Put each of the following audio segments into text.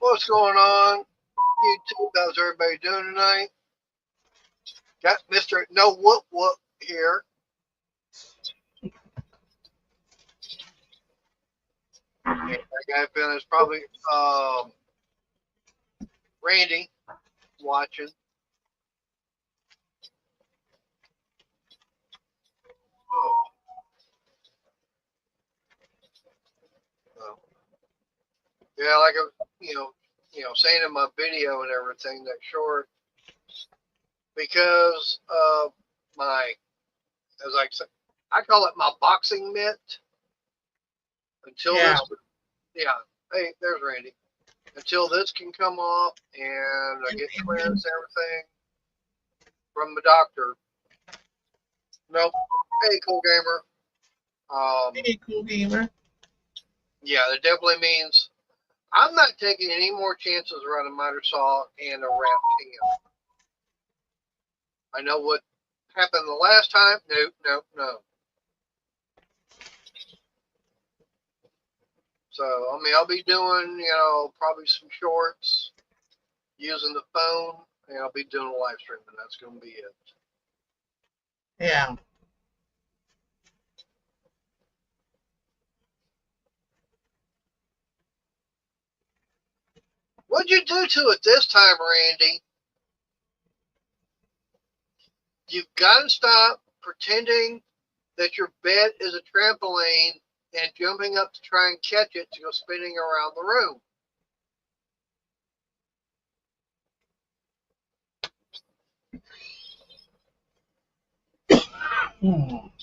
What's going on, YouTube? How's everybody doing tonight? Got Mr. No Whoop Whoop here. And I got a feeling it's probably Randy watching. Oh, well, yeah, like I, saying in my video and everything that short because of my, as I said, I call it my boxing mitt. Until Yeah. this, yeah. Hey, there's Randy. Until this can come off and I get clearance and everything from the doctor. Nope. Hey, cool gamer. Hey, cool gamer. Yeah, that definitely means I'm not taking any more chances around a miter saw and a wrapped hand. I know what happened the last time. Nope, nope, no. So, I mean, I'll be doing, probably some shorts using the phone, and I'll be doing a live stream, and that's going to be it. Yeah. What'd you do to it this time, Randy? You've got to stop pretending that your bed is a trampoline and jumping up to try and catch it to go spinning around the room.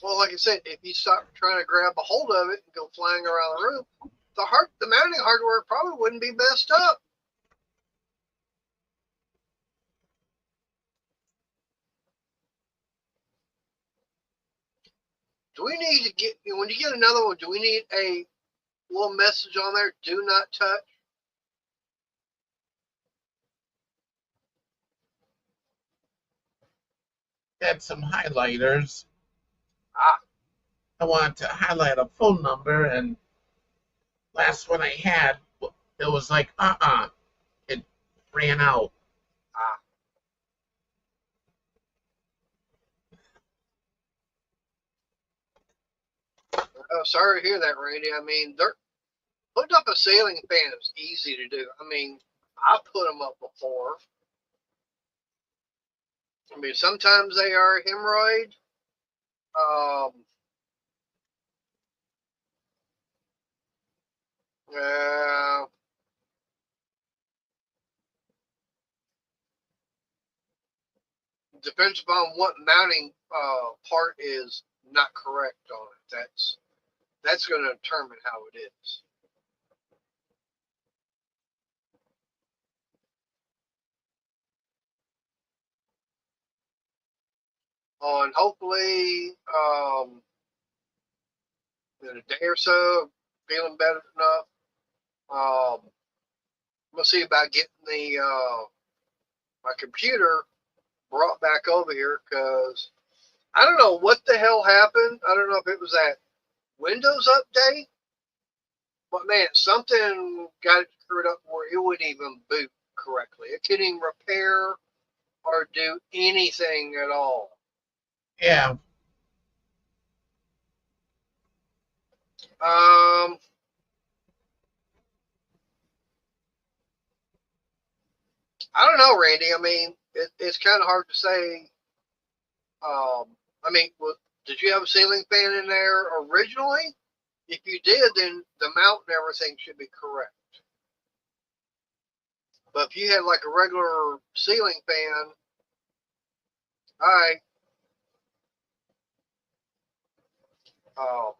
Well, like I said, if you stop trying to grab a hold of it and go flying around the room, the mounting hardware probably wouldn't be messed up. Do we need to get, when you get another one, do we need a little message on there? Do not touch. Had some highlighters. Ah. I wanted to highlight a phone number, and last one I had, it was like, it ran out. Ah. Oh, sorry to hear that, Randy. I mean, putting up a ceiling fan is easy to do. I mean, I put them up before. I mean, sometimes they are hemorrhoid. Um, uh, depends upon what mounting part is not correct on it. That's going to determine how it is. And hopefully, in a day or so, feeling better enough. We'll see about getting the my computer brought back over here because I don't know what the hell happened. I don't know if it was that Windows update, but man, something got it screwed up where it wouldn't even boot correctly. It couldn't even repair or do anything at all. Yeah. Um, I don't know, Randy. I mean, it's kind of hard to say. I mean, did you have a ceiling fan in there originally? If you did, then the mount and everything should be correct. But if you had like a regular ceiling fan, all right. Um,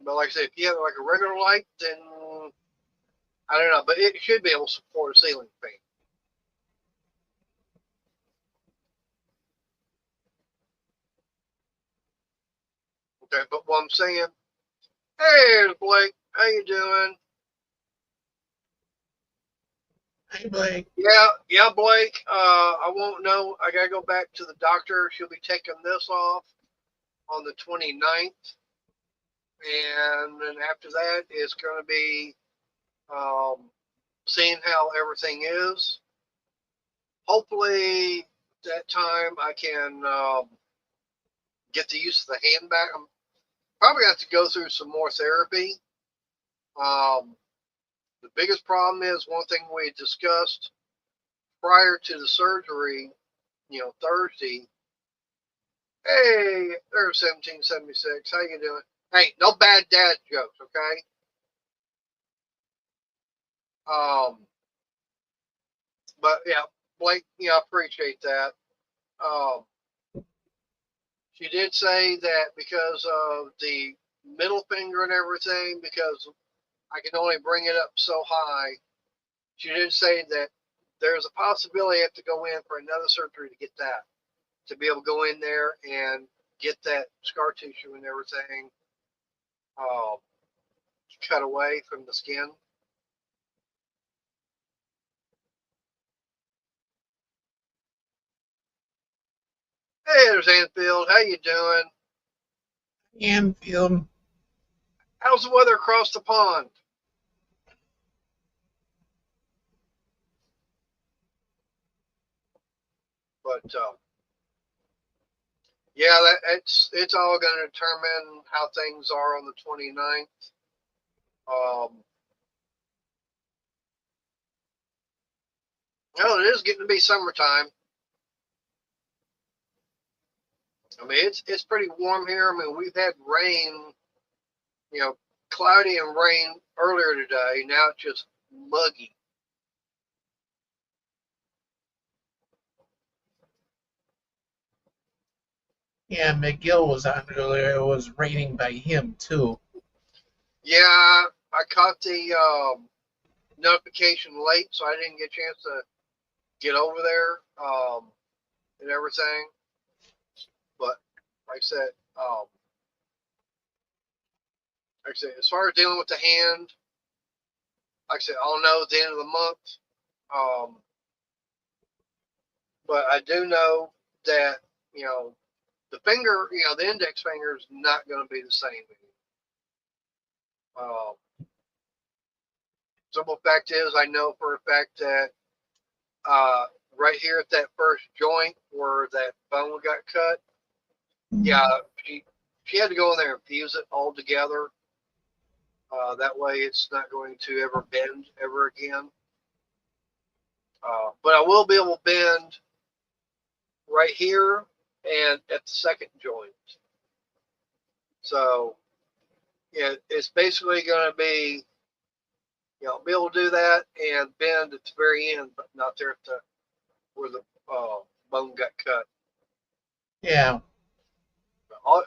but like I said, if you have like a regular light, then I don't know. But it should be able to support a ceiling fan. Okay, but what I'm saying, hey, Blake, how you doing? Hey, Blake. Yeah, Blake. I won't know. I gotta go back to the doctor. She'll be taking this off on the 29th, and then after that, it's gonna be seeing how everything is. Hopefully, that time I can get the use of the hand back. I'm probably have to go through some more therapy. Um, the biggest problem is one thing we discussed prior to the surgery, Thursday. Hey, there's 1776. How you doing? Hey, no bad dad jokes, okay? Um, but yeah, Blake, I appreciate that. Um, she did say that because of the middle finger and everything, because I can only bring it up so high. She did say that there's a possibility I have to go in for another surgery to get that, to be able to go in there and get that scar tissue and everything uh, cut away from the skin. Hey, there's Anfield. How you doing? Anfield. How's the weather across the pond? But yeah, it's all going to determine how things are on the 29th. Well, it is getting to be summertime. I mean, it's pretty warm here. I mean, we've had rain, you know, cloudy and rain earlier today. Now it's just muggy. Yeah, McGill was on earlier. It was raining by him too. Yeah, I caught the notification late, so I didn't get a chance to get over there and everything. But like I said, um, like I said, as far as dealing with the hand, like I said, I'll know at the end of the month. Um, but I do know that the finger, the index finger is not going to be the same. Um, simple fact is, I know for a fact that uh, right here at that first joint where that bone got cut, yeah, she had to go in there and fuse it all together. That way, it's not going to ever bend ever again. But I will be able to bend right here and at the second joint. So yeah, it's basically going to be, be able to do that and bend at the very end, but not there at the where the bone got cut. Yeah,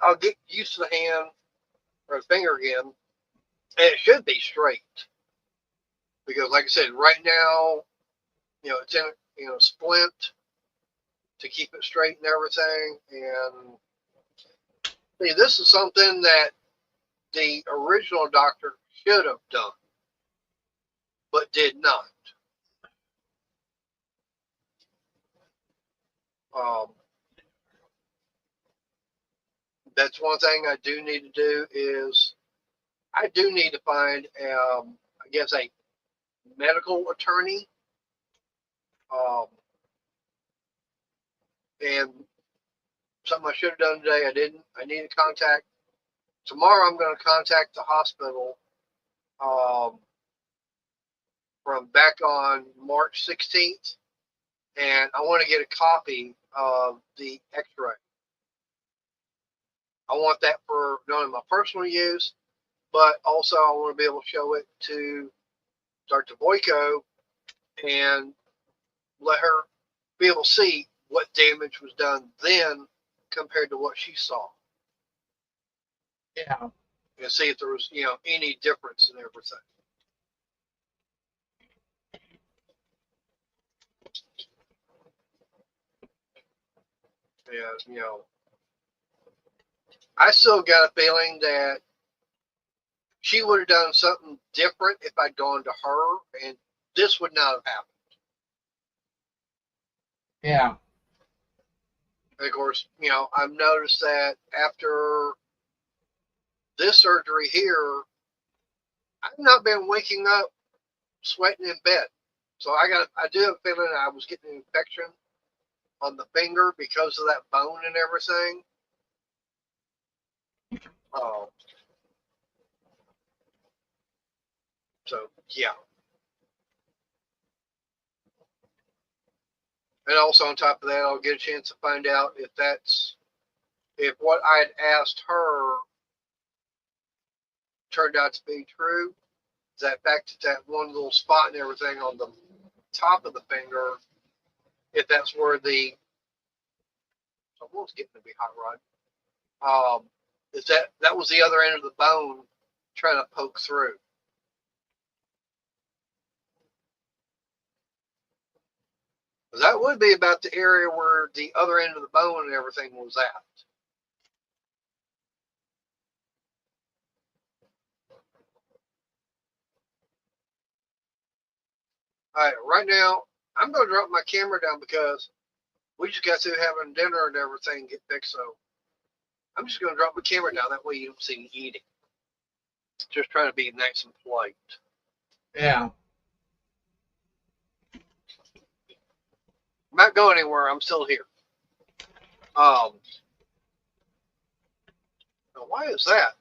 I'll get used to the hand or the finger again, and it should be straight because, like I said, right now, it's in splint to keep it straight and everything. And see, this is something that the original doctor should have done, but did not. Um, that's one thing I do need to do is I do need to find, I guess, a medical attorney. Um, and something I should have done today, I didn't. I need to contact. Tomorrow, I'm going to contact the hospital um, from back on March 16th, and I want to get a copy of the X-ray. I want that for not only my personal use, but also I want to be able to show it to Dr. Boyko and let her be able to see what damage was done then compared to what she saw, yeah, and see if there was any difference in everything. Yeah, I still got a feeling that she would have done something different if I'd gone to her, and this would not have happened. yeah, And of course, I've noticed that after this surgery here, I've not been waking up sweating in bed. So I do have a feeling I was getting an infection on the finger because of that bone and everything. Uh, so yeah. And also on top of that, I'll get a chance to find out if what I had asked her turned out to be true. That fact that one little spot and everything on the top of the finger, if that's where someone's getting to be hot rod. Is that was the other end of the bone trying to poke through. That would be about the area where the other end of the bone and everything was at. All right, right now, I'm going to drop my camera down because we just got through having dinner and everything get fixed. So I'm just going to drop my camera down. That way you don't see me eating. Just trying to be nice and polite. Yeah. I'm not going anywhere. I'm still here. Now why is that?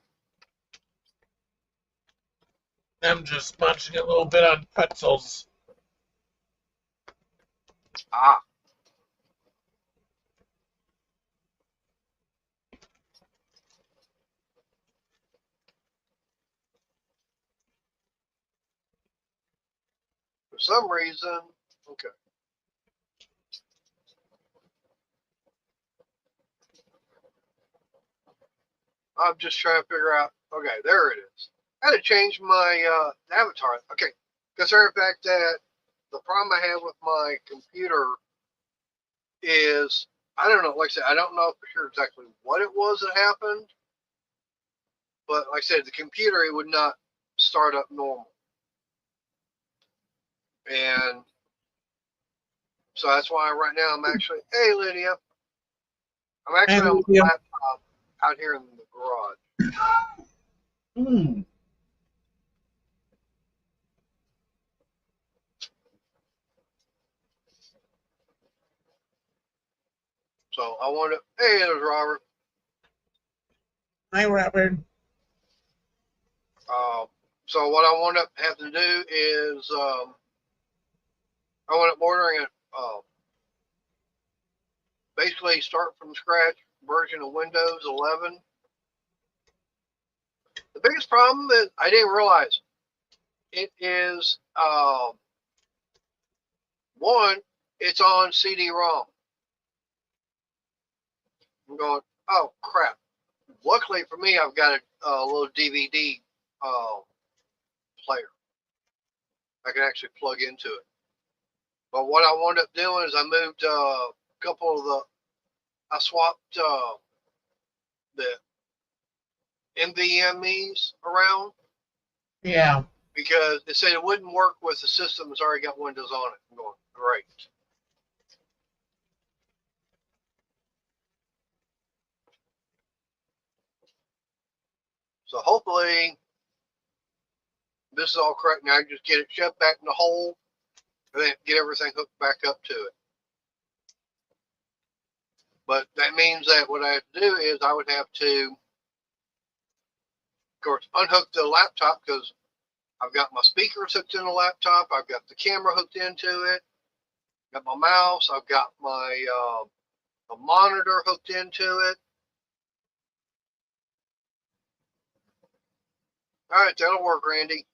I'm just munching a little bit on pretzels. Ah, for some reason, okay. I'm just trying to figure out. Okay, there it is. I had to change my avatar. Okay, concerning the fact that the problem I have with my computer is I don't know. Like I said, I don't know for sure exactly what it was that happened, but like I said, the computer it would not start up normal, and so that's why right now I'm actually. Hey, Lydia, I'm actually on And my yeah. laptop out here in the garage. Mm. So I wanted. Hey, there's Robert. Hi, Robert. Uh, so what I want to have to do is I want up ordering basically start from scratch version of Windows 11. The biggest problem is I didn't realize it is one, it's on CD-ROM. I'm going, oh crap. Luckily for me, I've got a little DVD player. I can actually plug into it. But what I wound up doing is I moved a couple of I swapped the NVMe's around Yeah. because it said it wouldn't work with the system that's already got Windows on it. I'm going, great. So hopefully this is all correct. Now I can just get it shoved back in the hole and then get everything hooked back up to it. But that means that what I have to do is I would have to, of course, unhook the laptop because I've got my speakers hooked in the laptop. I've got the camera hooked into it. Got my mouse. I've got my a monitor hooked into it. All right, that'll work, Randy.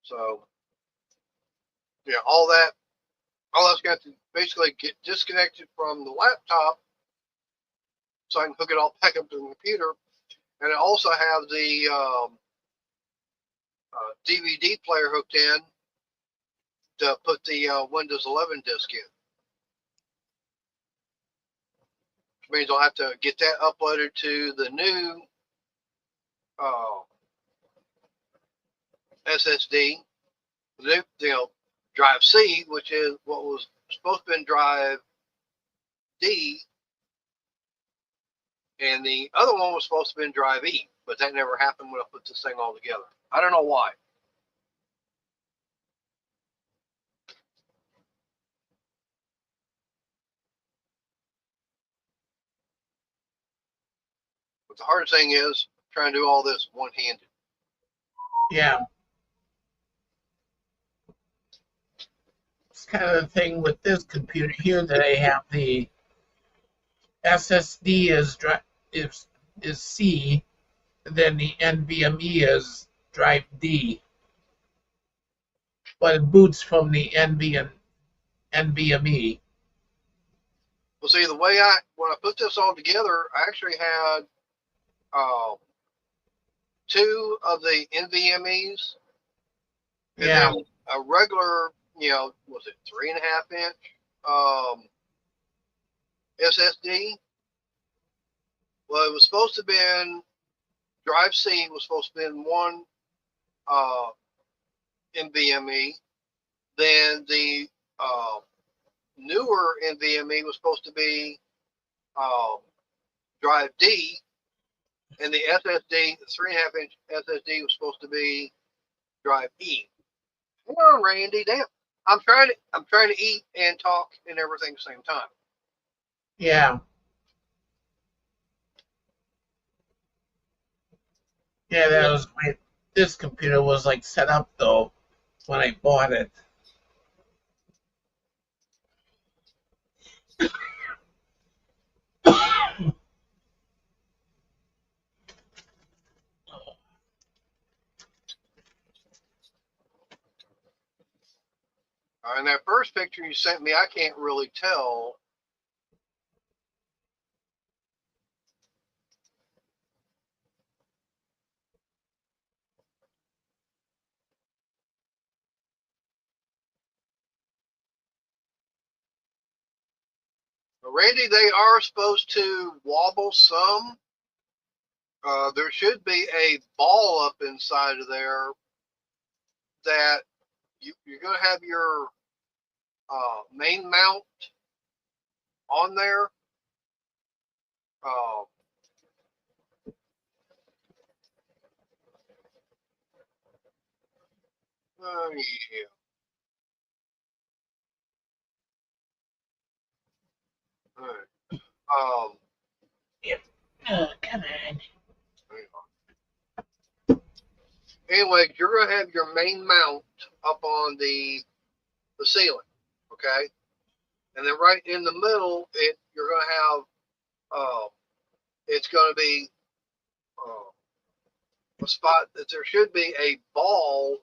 So, yeah, all that's got to basically get disconnected from the laptop so I can hook it all back up to the computer. And I also have the DVD player hooked in to put the Windows 11 disk in. Which means I'll have to get that uploaded to the new uh, SSD, the new, drive C, which is what was supposed to be drive D, and the other one was supposed to be in drive E, but that never happened when I put this thing all together. I don't know why. But the hard thing is trying to do all this one-handed. Yeah. It's kind of the thing with this computer here that I have. The SSD is C, and then the NVMe is drive D, but it boots from the NVMe. Well, see, when I put this all together, I actually had uh, two of the NVMe's, and Yeah, then a regular, was it 3.5 inch um, SSD? Well, it was supposed to be in drive C was supposed to be in one uh, NVMe. Then the uh, newer NVMe was supposed to be uh, drive D, and the SSD, the 3.5 inch SSD, was supposed to be drive E. Come on, Randy, damn! I'm trying to eat and talk and everything at the same time. yeah, yeah. That was my. This computer was like set up though when I bought it. In that first picture you sent me, I can't really tell. Randy, they are supposed to wobble some. There should be a ball up inside of there that you're going to have your main mount on there. Uh, yeah. All right. Yep. Oh, come on. Anyway, you're going to have your main mount up on the ceiling, okay? And then right in the middle, you're going to have it's going to be a spot that there should be a ball,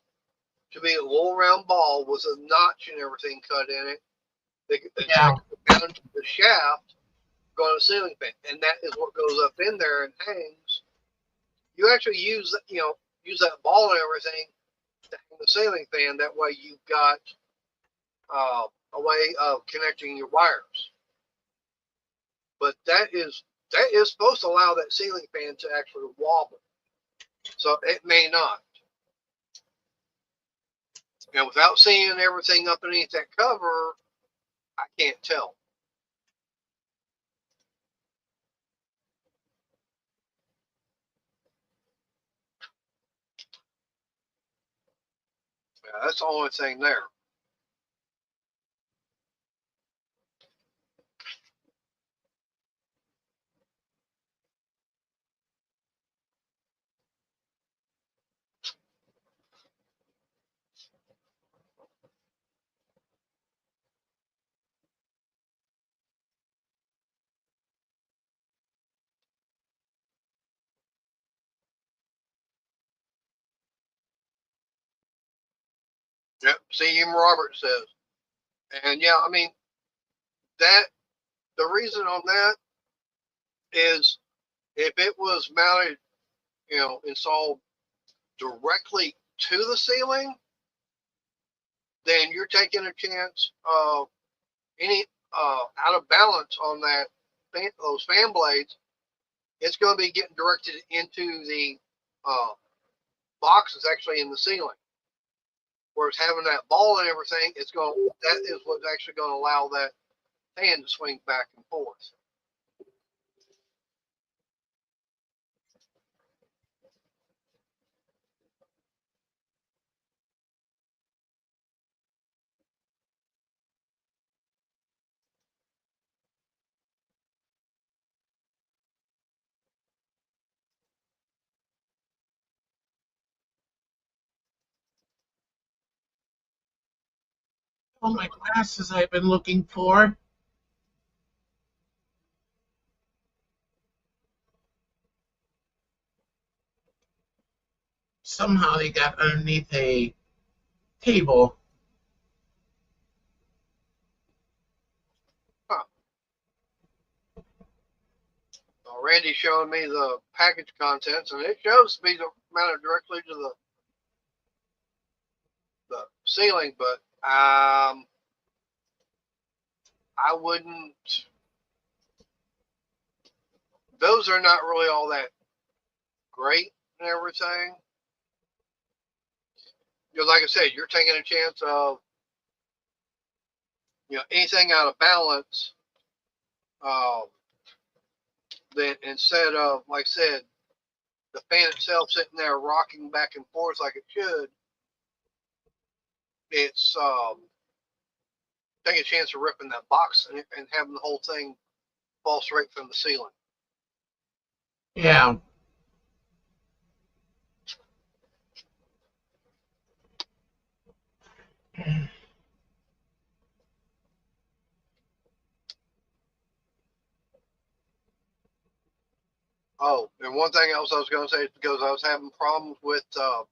to be a little round ball with a notch and everything cut in it. It's Yeah, actually down to the shaft going to the ceiling fan, and that is what goes up in there and hangs. You actually use that ball and everything to hang the ceiling fan. That way you've got a way of connecting your wires. But that is supposed to allow that ceiling fan to actually wobble. So it may not. And without seeing everything up underneath that cover, I can't tell. Yeah, that's the only thing there. Yep. See, even Robert says. And yeah, I mean, that the reason on that is if it was mounted, installed directly to the ceiling, then you're taking a chance of any out of balance on those fan blades. It's going to be getting directed into the uh, box that's actually in the ceiling. Whereas having that ball and everything, that is what's actually going to allow that fan to swing back and forth. All my glasses I've been looking for. Somehow they got underneath a table. Huh. Randy's showing me the package contents, and it shows me the mounted directly to the ceiling, but I wouldn't. Those are not really all that great and everything. Like I said, you're taking a chance of anything out of balance. Um, then instead of, like I said, the fan itself sitting there rocking back and forth like it should, it's taking a chance of ripping that box and having the whole thing fall straight from the ceiling. Yeah. Oh, and one thing else I was going to say is because I was having problems with the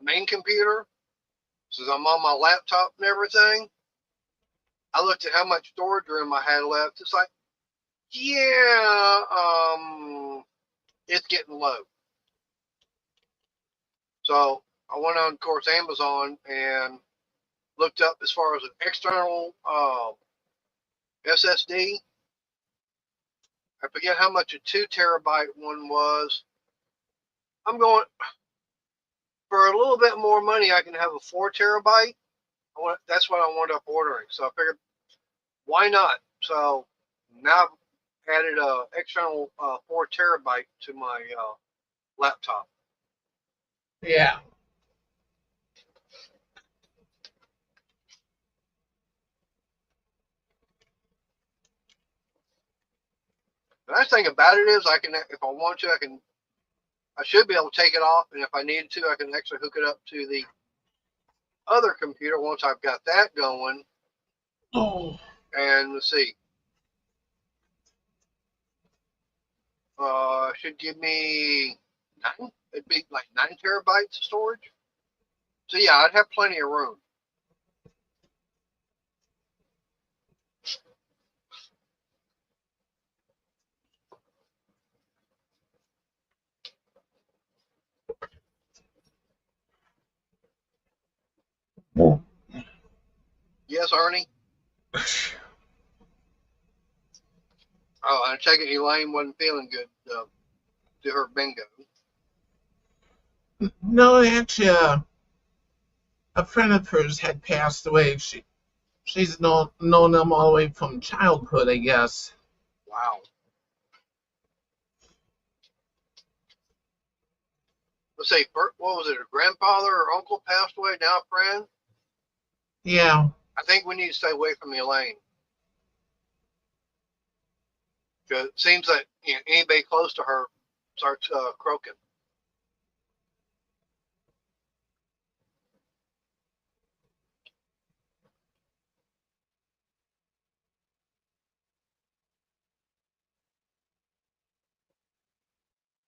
main computer, since I'm on my laptop and everything, I looked at how much storage room I had left. It's like, yeah, it's getting low. So I went on, of course, Amazon and looked up as far as an external SSD. I forget how much a 2 terabyte one was. I'm going for a little bit more money. I can have a 4 terabyte. That's what I wound up ordering. So I figured, why not? So now I've added a external 4 terabyte to my laptop. Yeah. The nice thing about it is I can, if I want to, I should be able to take it off, and if I needed to, I can actually hook it up to the other computer once I've got that going. Oh. And let's see, should give me nine. It'd be like 9 terabytes of storage. So yeah, I'd have plenty of room. Yes, Ernie. Oh, I take it Elaine wasn't feeling good to her bingo. No, actually, a friend of hers had passed away. She's known them all the way from childhood, I guess. Wow. Let's see, what was it? A grandfather or uncle passed away, now a friend? Yeah. I think we need to stay away from Elaine. Because it seems that anybody close to her starts croaking.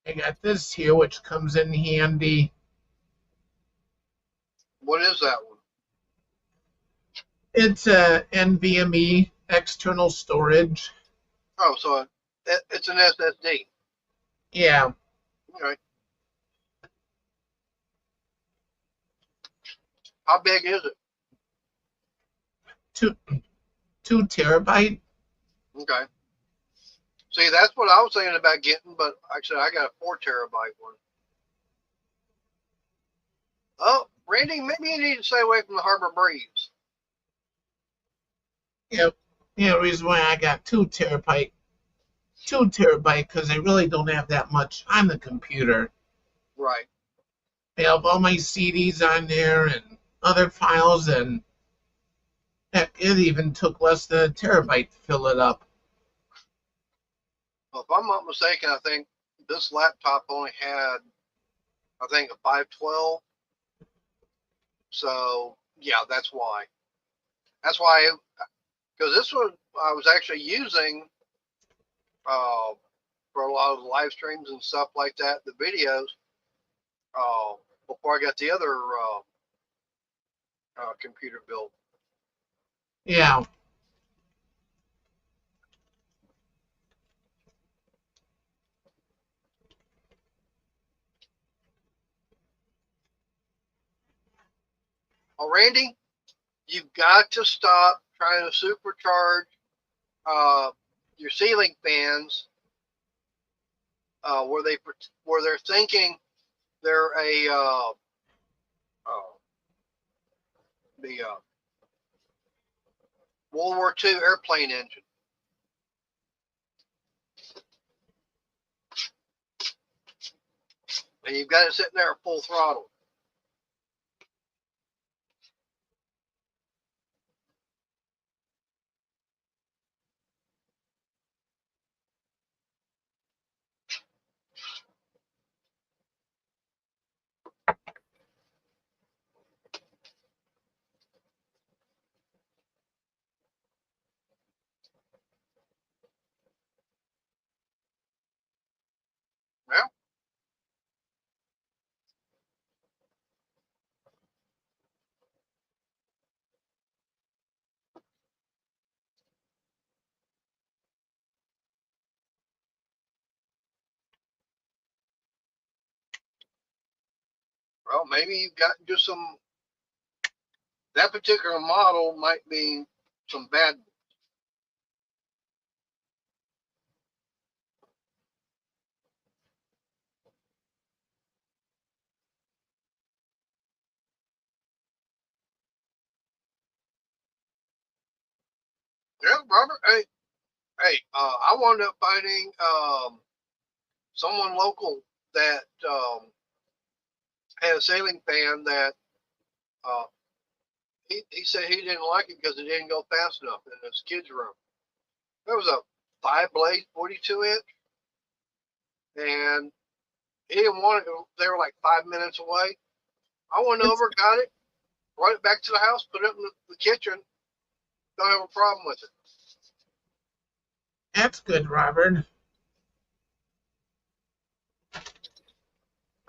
I got this here, which comes in handy. What is that one? It's a NVMe external storage. Oh, so it's an SSD. Yeah. Okay. How big is it? Two 2 terabyte. Okay. See, that's what I was thinking about getting, but actually I got a 4 terabyte one. Oh, Randy, maybe you need to stay away from the Harbor Breeze. Yep. Yeah, the reason why I got 2 terabyte, because I really don't have that much on the computer. Right. I have all my CDs on there and other files, and heck, it even took less than a terabyte to fill it up. Well, if I'm not mistaken, I think this laptop only had, I think, a 512. So Yeah, that's why. That's why, because this one I was actually using uh, for a lot of the live streams and stuff like that, the videos, uh, before I got the other computer built. Yeah. Oh, Randy, you've got to stop trying to supercharge uh, your ceiling fans where they're thinking they're a uh, the World War II airplane engine. And you've got it sitting there at full throttle. Well, well, maybe you've got just some. That particular model might be some bad. Yeah, Robert. I wound up finding someone local that had a ceiling fan that uh, he said he didn't like it because it didn't go fast enough in his kids' room. There was a 5 blade 42 inch, and he didn't want it. They were like 5 minutes away. I went That's over, got it, brought it back to the house, put it in the kitchen. Don't have a problem with it. that's good, Robert.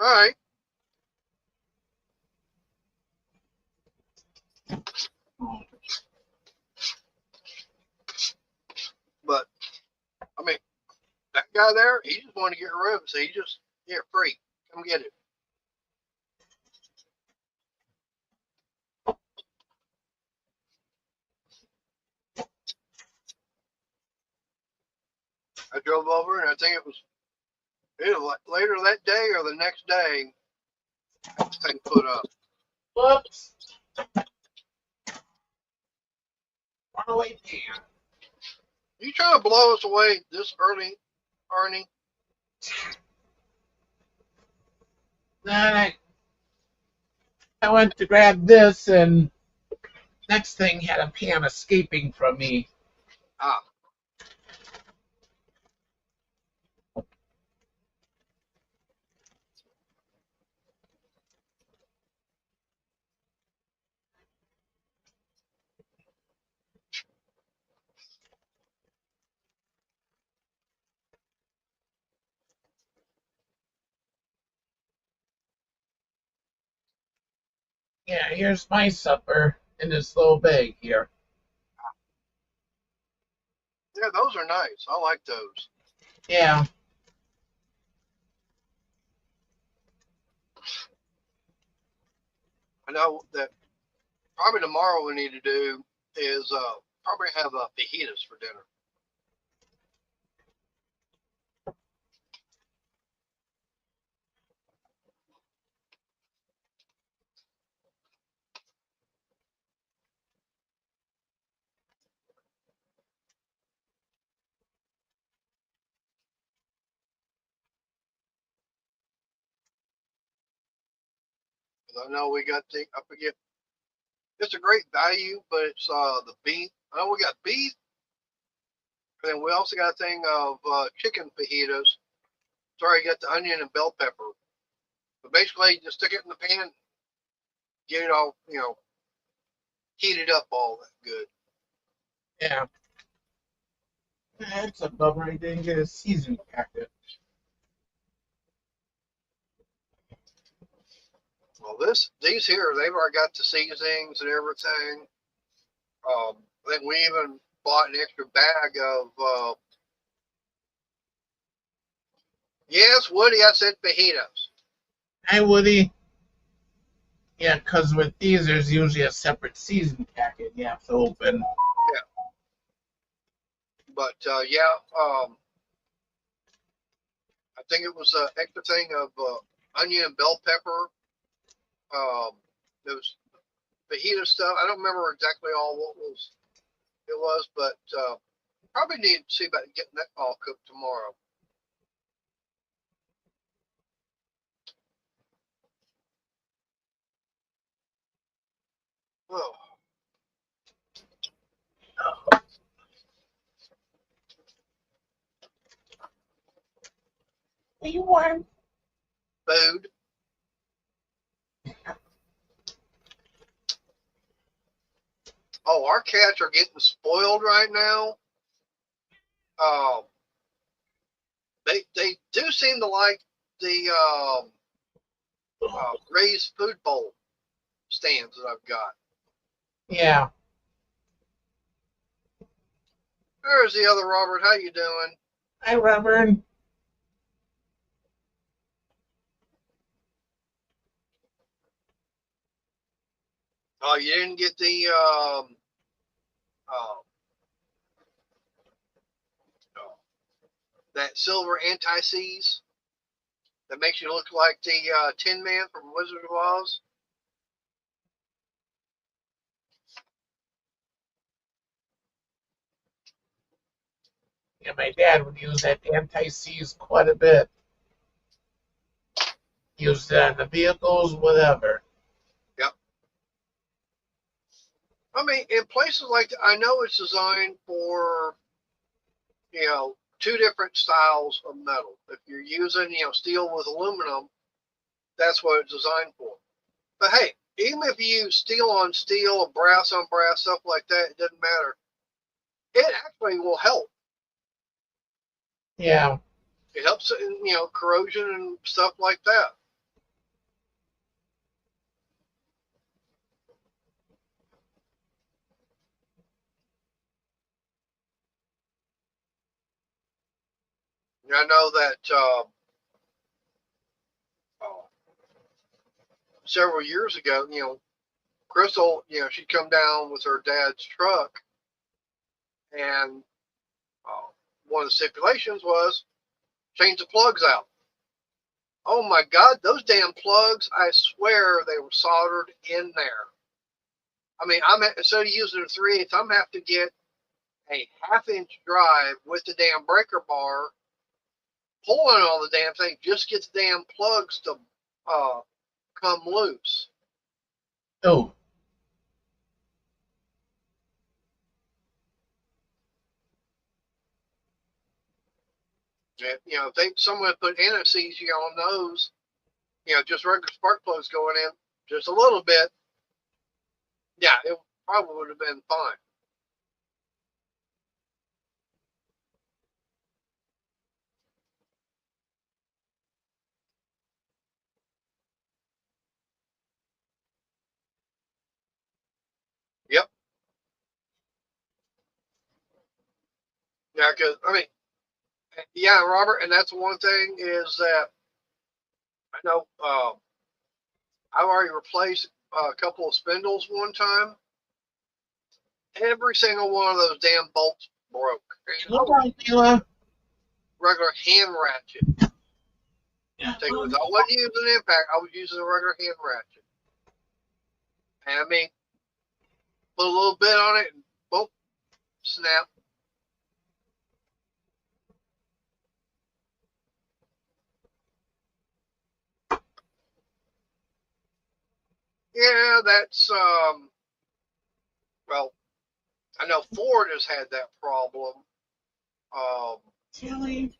All right, but I mean, that guy there, he just wanted to get rid of it, so he just free. Come get it. I drove over, and I think it was either later that day or the next day. That thing put up. Whoops. Runaway pan. You trying to blow us away this early, Arnie? Then I went to grab this, and next thing had a pan escaping from me. Ah, Yeah, here's my supper in this little bag here. yeah, those are nice. I like those. Yeah, I know that probably tomorrow we need to do is probably have fajitas for dinner. I know we got I forget. It's a great value, but it's the beef. I know we got beef, and then we also got a thing of chicken fajitas. Sorry, you got the onion and bell pepper. But basically, you just stick it in the pan, get it all, heated up all that good. Yeah. It's a bummer I didn't get a season packet. Well, these here, they've already got the seasonings and everything. I think we even bought an extra bag of. Yes, Woody, I said fajitas. Hi, Woody. Yeah, because with these, there's usually a separate season packet you have to open. Yeah, but yeah, I think it was an extra thing of onion and bell pepper. There was fajita stuff. I don't remember exactly all what it was, but probably need to see about getting that all cooked tomorrow. Oh, Are you warm? food. Oh, our cats are getting spoiled right now. Um, they do seem to like the raised food bowl stands that I've got. Yeah. There's the other Robert. How you doing? Hi, Robert. Oh, you didn't get the uh, that silver anti-seize that makes you look like the Tin Man from Wizard of Oz. Yeah, my dad would use that anti-seize quite a bit. Used it on the vehicles, whatever. Yep. I mean, in places like that, I know it's designed for, two different styles of metal. If you're using, steel with aluminum, that's what it's designed for. But hey, even if you use steel on steel or brass on brass, stuff like that, it doesn't matter. It actually will help. Yeah. It helps in, corrosion and stuff like that. I know that uh, several years ago, Crystal, she'd come down with her dad's truck, and uh, one of the stipulations was change the plugs out. Oh my God, those damn plugs! I swear they were soldered in there. I mean, instead of using a 3/8, I'm have to get a half-inch drive with the damn breaker bar, pulling all the damn thing, just get the damn plugs to uh, come loose. Oh. If someone put anesthesia on those, just regular spark plugs going in, just a little bit, yeah, it probably would have been fine. Yep. Yeah, because I mean, yeah, Robert, and that's one thing is that I know I've already replaced a couple of spindles one time. Every single one of those damn bolts broke. And I was Mila. regular hand ratchet. Yeah. I wasn't using impact. I was using a regular hand ratchet. And I mean, put a little bit on it, and boom, snap. Yeah, that's well, I know Ford has had that problem um, Chili.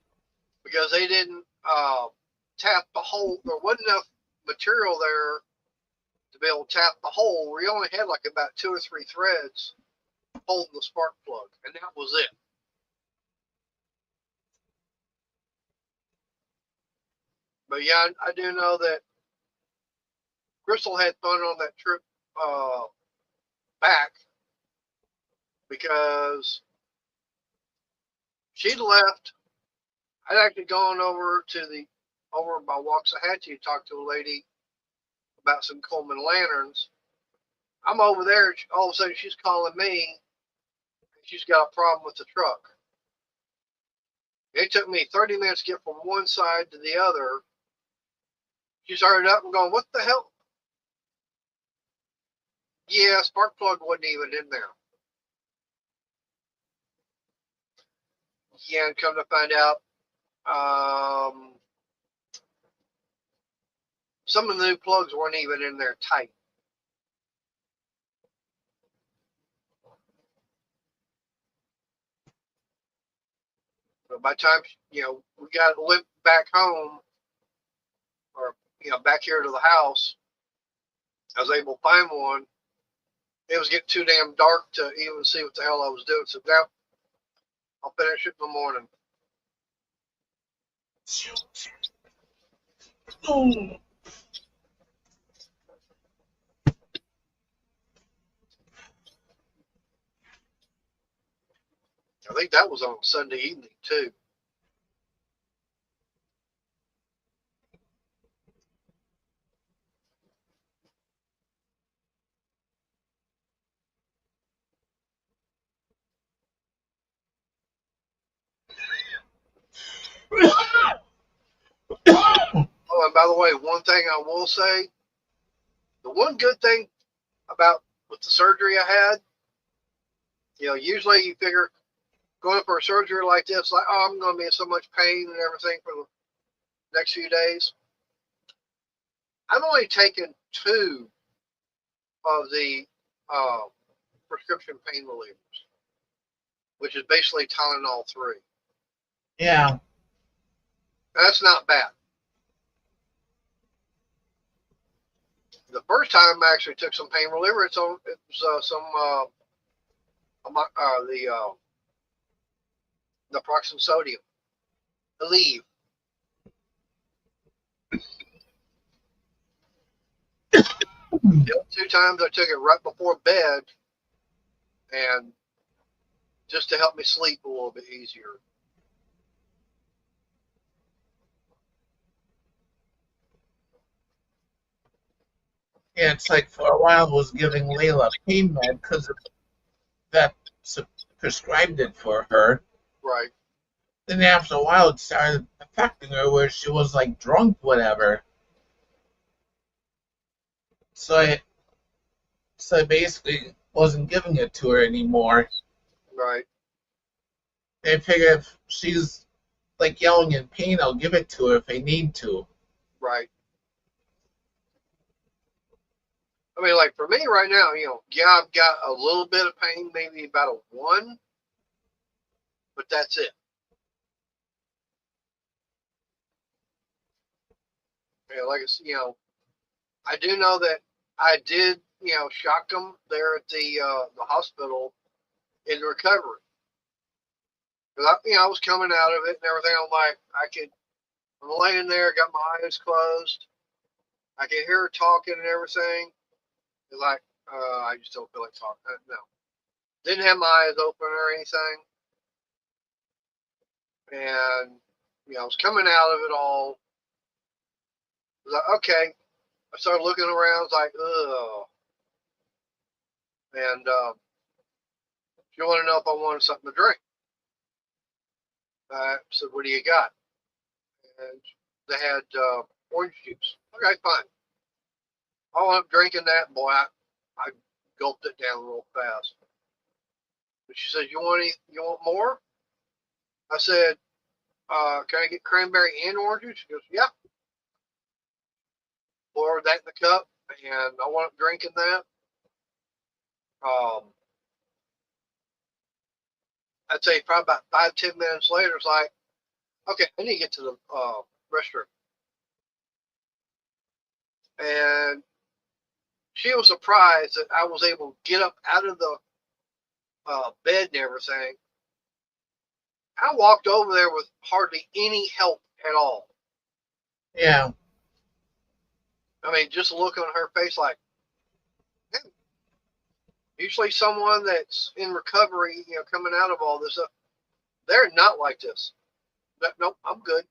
because they didn't tap the hole. There wasn't enough material there to be able to tap the hole. We only had like about 2 or 3 threads holding the spark plug, and that was it. But yeah, I do know that Crystal had fun on that trip back because she'd left. I'd actually gone over by Waxahachie to talk to a lady about some Coleman lanterns. I'm over there. All of a sudden, she's calling me. She's got a problem with the truck. It took me 30 minutes to get from one side to the other. She started up and going, "What the hell?" Yeah, spark plug wasn't even in there. Yeah, and come to find out, some of the new plugs weren't even in there tight. But by the time, we got limped back home, or, back here to the house, I was able to find one. It was getting too damn dark to even see what the hell I was doing. So now I'll finish it in the morning. I think that was on Sunday evening too. Oh, and by the way, one thing I will say, the one good thing about with the surgery I had, usually you figure going for a surgery like this, like, oh, I'm going to be in so much pain and everything for the next few days. I've only taken 2 of the prescription pain relievers, which is basically Tylenol 3. Yeah. That's not bad. The first time I actually took some pain reliever, it was some the Proxim sodium. Aleve. The other 2 times I took it right before bed, and just to help me sleep a little bit easier. Yeah, it's like for a while I was giving Layla pain med because that prescribed it for her. Right. Then after a while it started affecting her where she was like drunk, whatever. So I basically wasn't giving it to her anymore. Right. I figure if she's like yelling in pain, I'll give it to her if I need to. Right. I mean, like for me right now, yeah, I've got a little bit of pain, maybe about a 1, but that's it. Like I said, I do know that I did, shock them there at the hospital in recovery. Because I was coming out of it and everything. I'm laying there, got my eyes closed. I could hear her talking and everything. Like, I just don't feel like talking. No, didn't have my eyes open or anything. And I was coming out of it all. I was like, okay. I started looking around. I was like, ugh. And she wanted to know if I wanted something to drink. I said, what do you got? And they had orange juice. Okay, fine. I went up drinking that, boy, I gulped it down real fast. And she said, you want more? I said, can I get cranberry and orange juice? She goes, yeah. Poured that in the cup, and I went up drinking that. I'd say probably about 5-10 minutes later, it's like, okay, I need to get to the restroom. And she was surprised that I was able to get up out of the bed and everything. I walked over there with hardly any help at all. Yeah. I mean, just a look on her face like, hey. Usually someone that's in recovery, coming out of all this stuff, they're not like this. Nope, I'm good.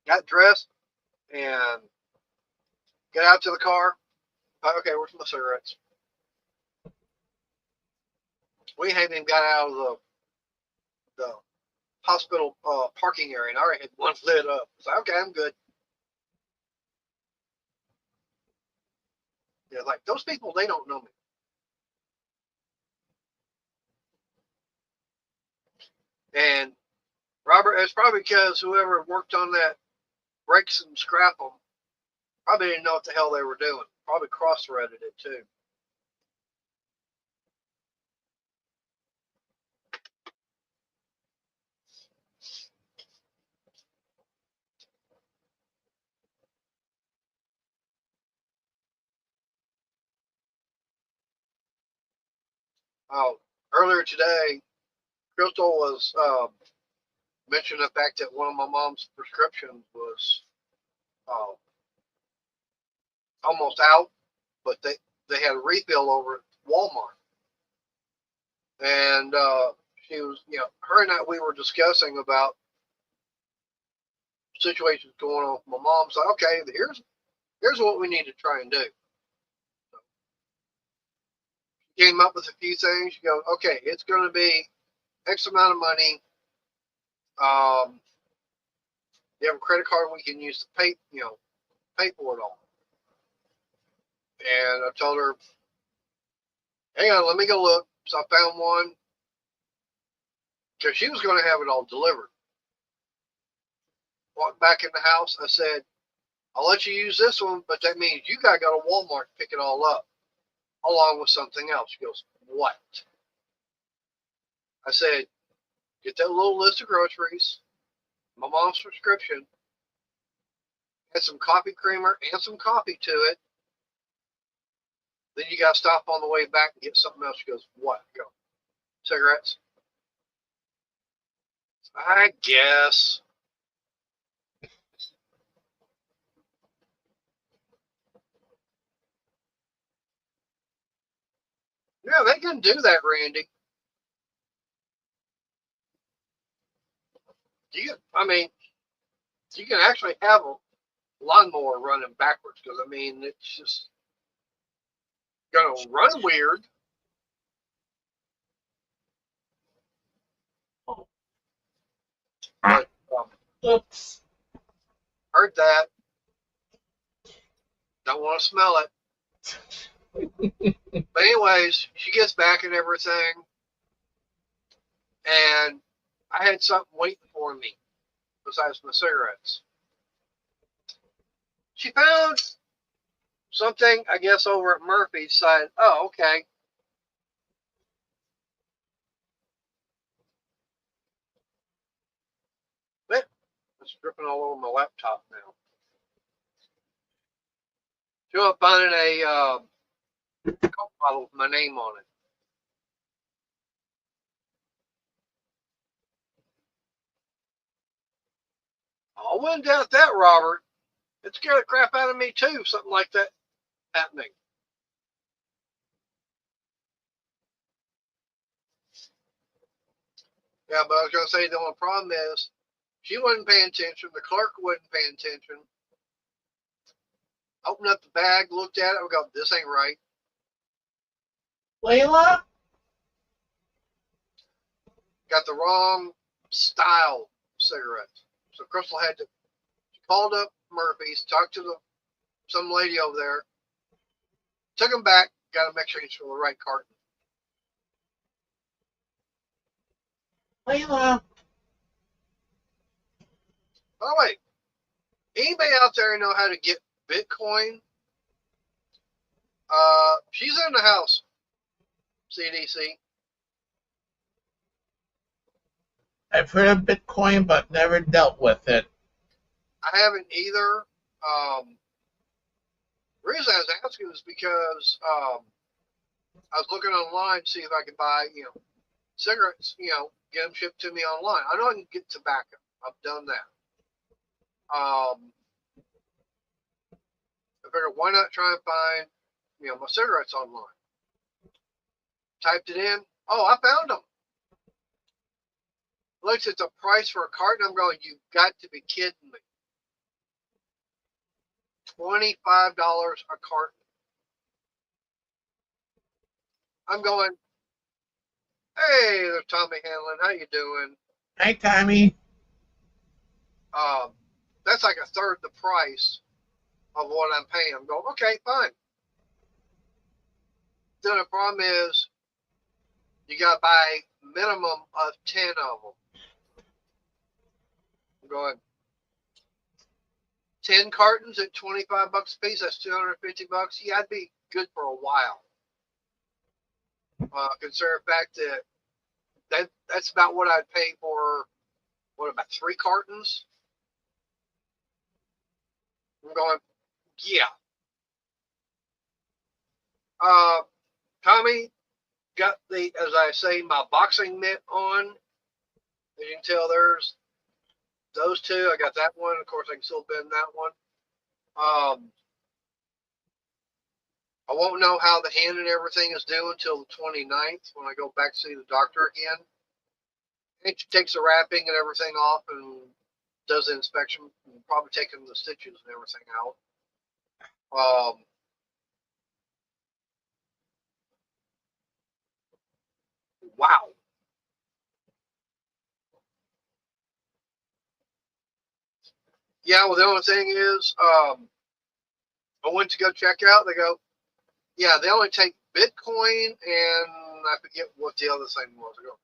Got dressed and got out to the car. Okay, where's my cigarettes? We hadn't even got out of the hospital parking area, and I already had one lit up. So okay, I'm good. Yeah, like those people, they don't know me. And Robert, it's probably because whoever worked on that breaks and scrap them probably didn't know what the hell they were doing. Probably cross-threaded it too. Oh, earlier today, Crystal was mentioning the fact that one of my mom's prescriptions was uh, almost out, but they had a refill over at Walmart, and she was, her and I, we were discussing about situations going on with my mom. So okay, here's what we need to try and do. She came up with a few things. She goes, okay, it's going to be X amount of money. You have a credit card we can use to pay for it all. And I told her, hang on, let me go look. So I found one because she was going to have it all delivered. Walked back in the house. I said, I'll let you use this one, but that means you got to go to Walmart to pick it all up along with something else. She goes, what? I said, get that little list of groceries, my mom's prescription, add some coffee creamer and some coffee to it. Then you got to stop on the way back and get something else. She goes, what? I go, cigarettes? I guess. Yeah, they can do that, Randy. I mean, you can actually have a lawnmower running backwards because, I mean, it's just going to run weird. But Oops. heard that. Don't want to smell it. But anyways, she gets back and everything. And I had something waiting for me besides my cigarettes. She found something, I guess, over at Murphy's side. Oh, okay. But it's dripping all over my laptop now. She ended up finding a Coke bottle with my name on it. I wouldn't doubt that, Robert. It scared the crap out of me too. Something like that happening. Yeah, but I was going to say the only problem is she wasn't paying attention. The clerk wasn't paying attention. Opened up the bag, looked at it, we go, this ain't right. Layla? Got the wrong style cigarettes. So Crystal had to, she called up Murphy's, talked to some lady over there, took them back, got to make sure he's for the right carton. Layla? By the way, anybody out there know how to get Bitcoin? She's in the house, CDC. I've heard of Bitcoin, but never dealt with it. I haven't either. The reason I was asking is because I was looking online to see if I could buy, cigarettes, get them shipped to me online. I know I can get tobacco. I've done that. I figured why not try and find, my cigarettes online. Typed it in. Oh, I found them. Looks at the price for a carton. I'm going, you've got to be kidding me. $25 a carton. I'm going, hey there, Tommy Hanlon. How you doing? Hi, Tommy. Um, that's like a third the price of what I'm paying. I'm going, okay, fine. Then the problem is you got to buy minimum of 10 of them. I'm going, 10 cartons at $25 a piece. That's $250. Yeah, I'd be good for a while. Consider the fact that's about what I'd pay for, what, about 3 cartons? I'm going, yeah. Uh, Tommy got as I say, my boxing mitt on. As you can tell, there's those two. I got that one. Of course, I can still bend that one. I won't know how the hand and everything is doing until the 29th when I go back to see the doctor again. It takes the wrapping and everything off and does the inspection, probably taking the stitches and everything out. Wow. Yeah, well, the only thing is, I went to go check out. They go, yeah, they only take Bitcoin and I forget what the other thing was. I go,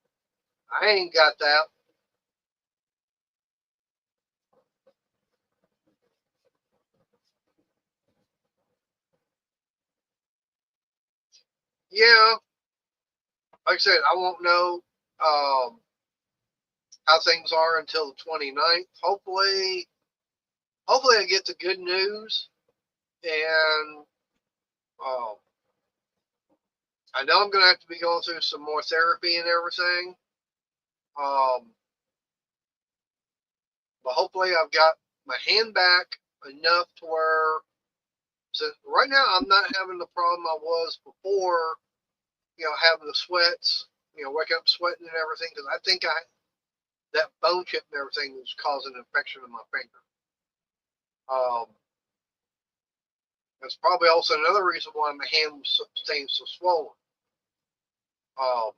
I ain't got that. Yeah, like I said, I won't know how things are until the 29th. Hopefully I get the good news. And um, I know I'm going to have to be going through some more therapy and everything. Um, but hopefully I've got my hand back enough to where, so right now I'm not having the problem I was before, having the sweats, wake up sweating and everything, because I think that bone chip and everything was causing an infection in my finger. Um, that's probably also another reason why my hand was staying so swollen. Um,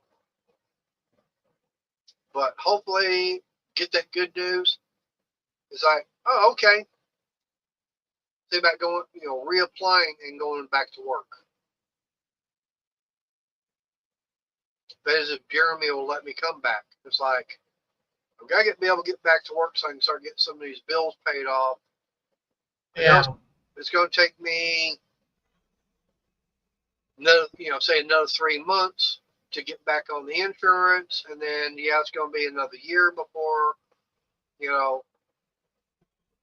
but hopefully get that good news. It's like, oh, okay. Think about going, reapplying and going back to work. That is, if Jeremy will let me come back. It's like, I've got to be able to get back to work so I can start getting some of these bills paid off. I know Yeah. it's going to take me another, say another 3 months to get back on the insurance, and then it's going to be another year before,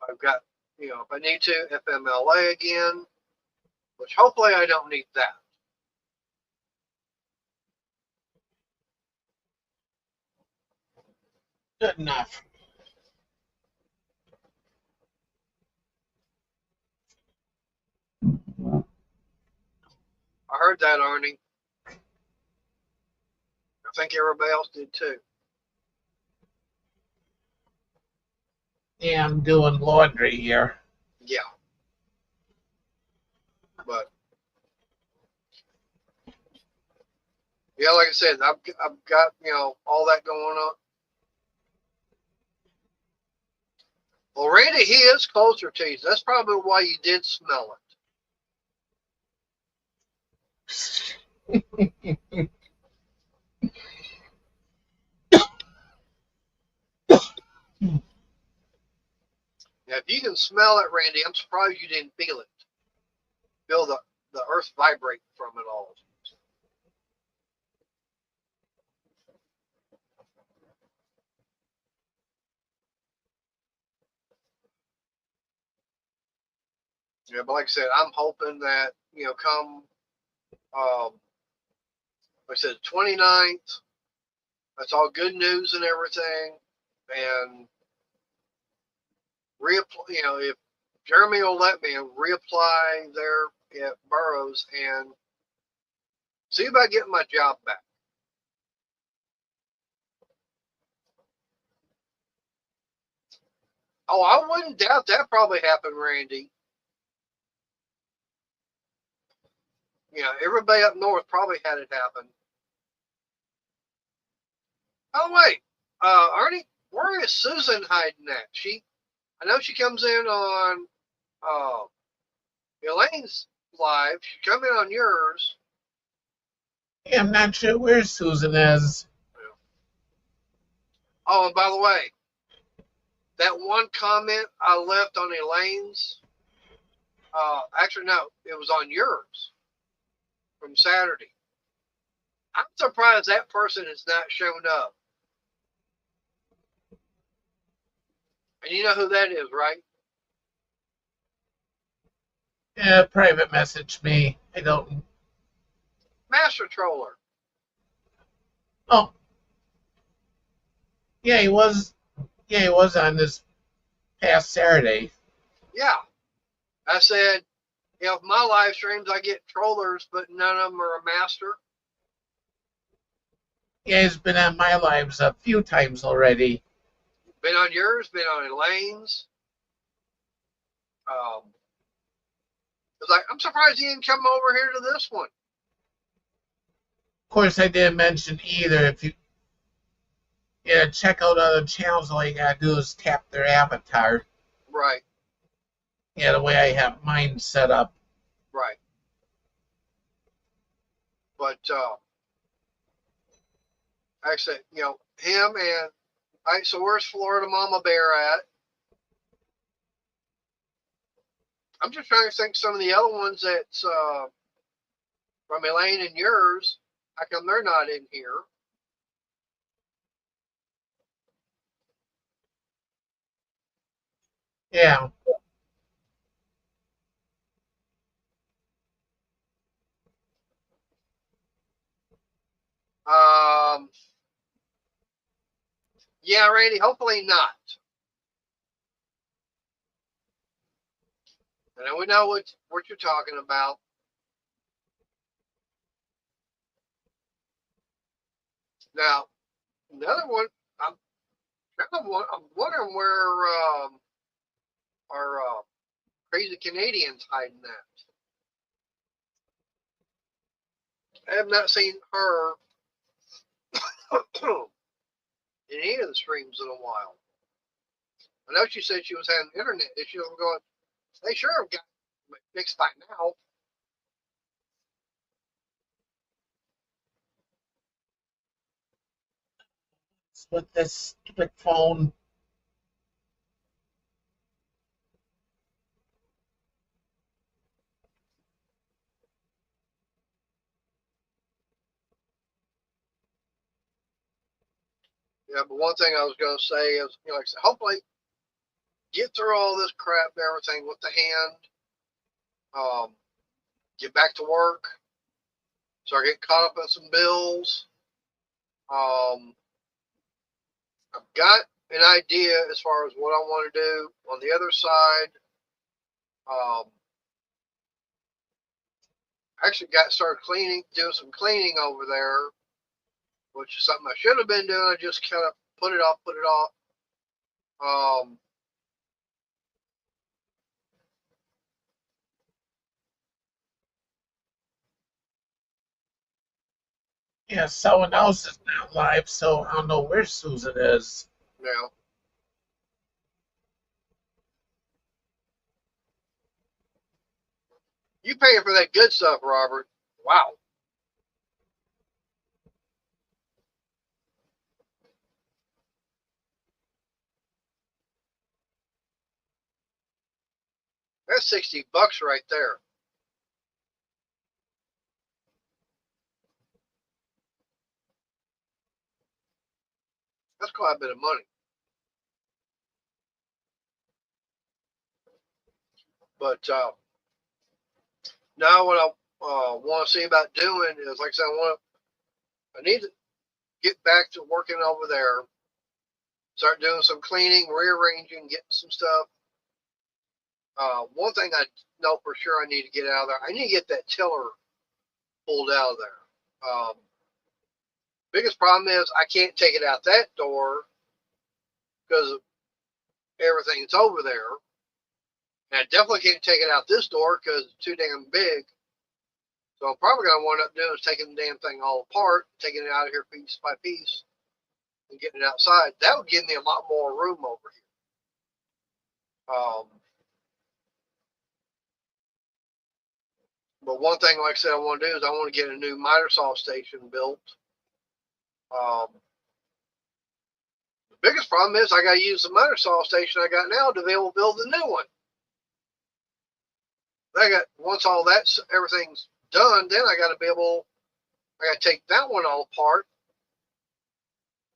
I've got, if I need to, FMLA again, which hopefully I don't need that. Good enough. I heard that, Arnie. I think everybody else did too. Yeah, I'm doing laundry here. Yeah, but yeah, like I said, I've got all that going on. Well, Randy, he is closer to you. That's probably why you did smell it. Now, if you can smell it, Randy, I'm surprised you didn't feel it. Feel the earth vibrate from it all. Yeah, but like I said, I'm hoping that, come, like I said, 29th, that's all good news and everything. And reapply, if Jeremy will let me reapply there at Burroughs and see about getting my job back. Oh, I wouldn't doubt that probably happened, Randy. Everybody up north probably had it happen. Oh wait, Arnie, where is Susan hiding at? I know she comes in on uh, Elaine's live. She come in on yours. Yeah, I'm not sure where Susan is. Oh, and by the way, that one comment I left on Elaine's, actually no, it was on yours from Saturday. I'm surprised that person has not shown up. And you know who that is, right? Yeah, private message me. I don't. Master Troller. Oh, yeah, he was. Yeah, he was on this past Saturday. Yeah. I said, if my live streams I get trollers, but none of them are a master. Yeah, he's been on my lives a few times already. Been on yours, been on Elaine's. It's like, I'm surprised he didn't come over here to this one. Of course, I didn't mention either. If you check out other channels, all you gotta do is tap their avatar. Right, Yeah, the way I have mine set up. right. But actually, him and all right, so where's Florida Mama Bear at? I'm just trying to think some of the other ones that's from Elaine and yours. How come they're not in here? Yeah. Um, yeah, Randy, hopefully not. And we know what you're talking about. Now, another one, I'm I'm wondering where our crazy Canadians hiding at. I have not seen her in any of the streams in a while. I know she said she was having internet issues. I'm going, they sure have got it fixed by now. With this stupid phone. Yeah, but one thing I was going to say is, like I said, hopefully get through all this crap and everything with the hand. Get back to work. Start getting caught up in some bills. Um, I've got an idea as far as what I want to do on the other side. Um, actually got started doing some cleaning over there, which is something I should have been doing. I just kind of put it off. Um, Yeah, someone else is not live, so I don't know where Susan is. now, you paying for that good stuff, Robert. Wow. That's $60 right there. That's quite a bit of money. But Now what I want to see about doing is, like I said, I need to get back to working over there. Start doing some cleaning, rearranging, getting some stuff. One thing I know for sure I need to get out of there, I need to get that tiller pulled out of there. Biggest problem is I can't take it out that door because everything's over there. And I definitely can't take it out this door because it's too damn big. So I'm probably going to wind up doing is taking the damn thing all apart, taking it out of here piece by piece, and getting it outside. That would give me a lot more room over here. But one thing, like I said, I want to do is I want to get a new miter saw station built. The biggest problem is I got to use the miter saw station I got now to be able to build a new one. Once all that's everything's done, then I got to take that one all apart,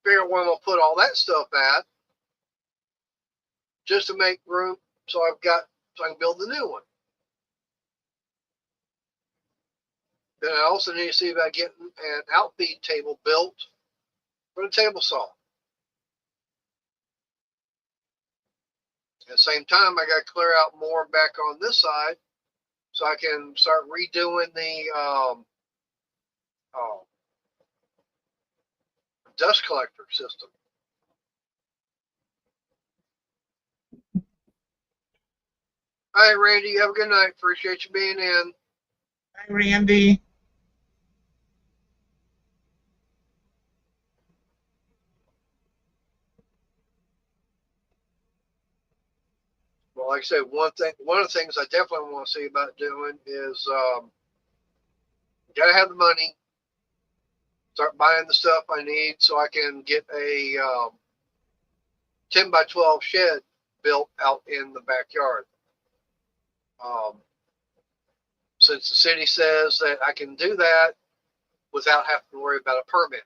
figure out where I'm gonna put all that stuff at, just to make room so I can build the new one. Then I also need to see about getting an outfeed table built for the table saw. At the same time, I got to clear out more back on this side so I can start redoing the dust collector system. All right, Randy, you have a good night. Appreciate you being in. Hi, Randy. Well, like I said, one of the things I definitely want to see about doing is gotta have the money, start buying the stuff I need so I can get a 10 by 12 shed built out in the backyard. Since the city says that I can do that without having to worry about a permit.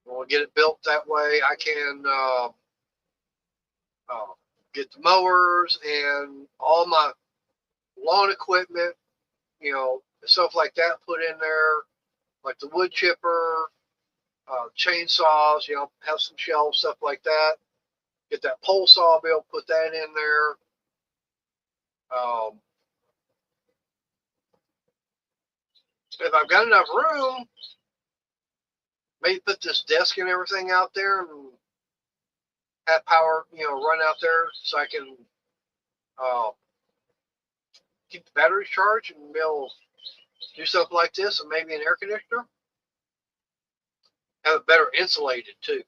We'll get it built that way. I can get the mowers and all my lawn equipment, stuff like that put in there, like the wood chipper, chainsaws, have some shelves, stuff like that. Get that pole saw, be able to put that in there. If I've got enough room, maybe put this desk and everything out there and have power, run out there so I can keep the batteries charged and be able to do something like this, and maybe an air conditioner. Have it better insulated too.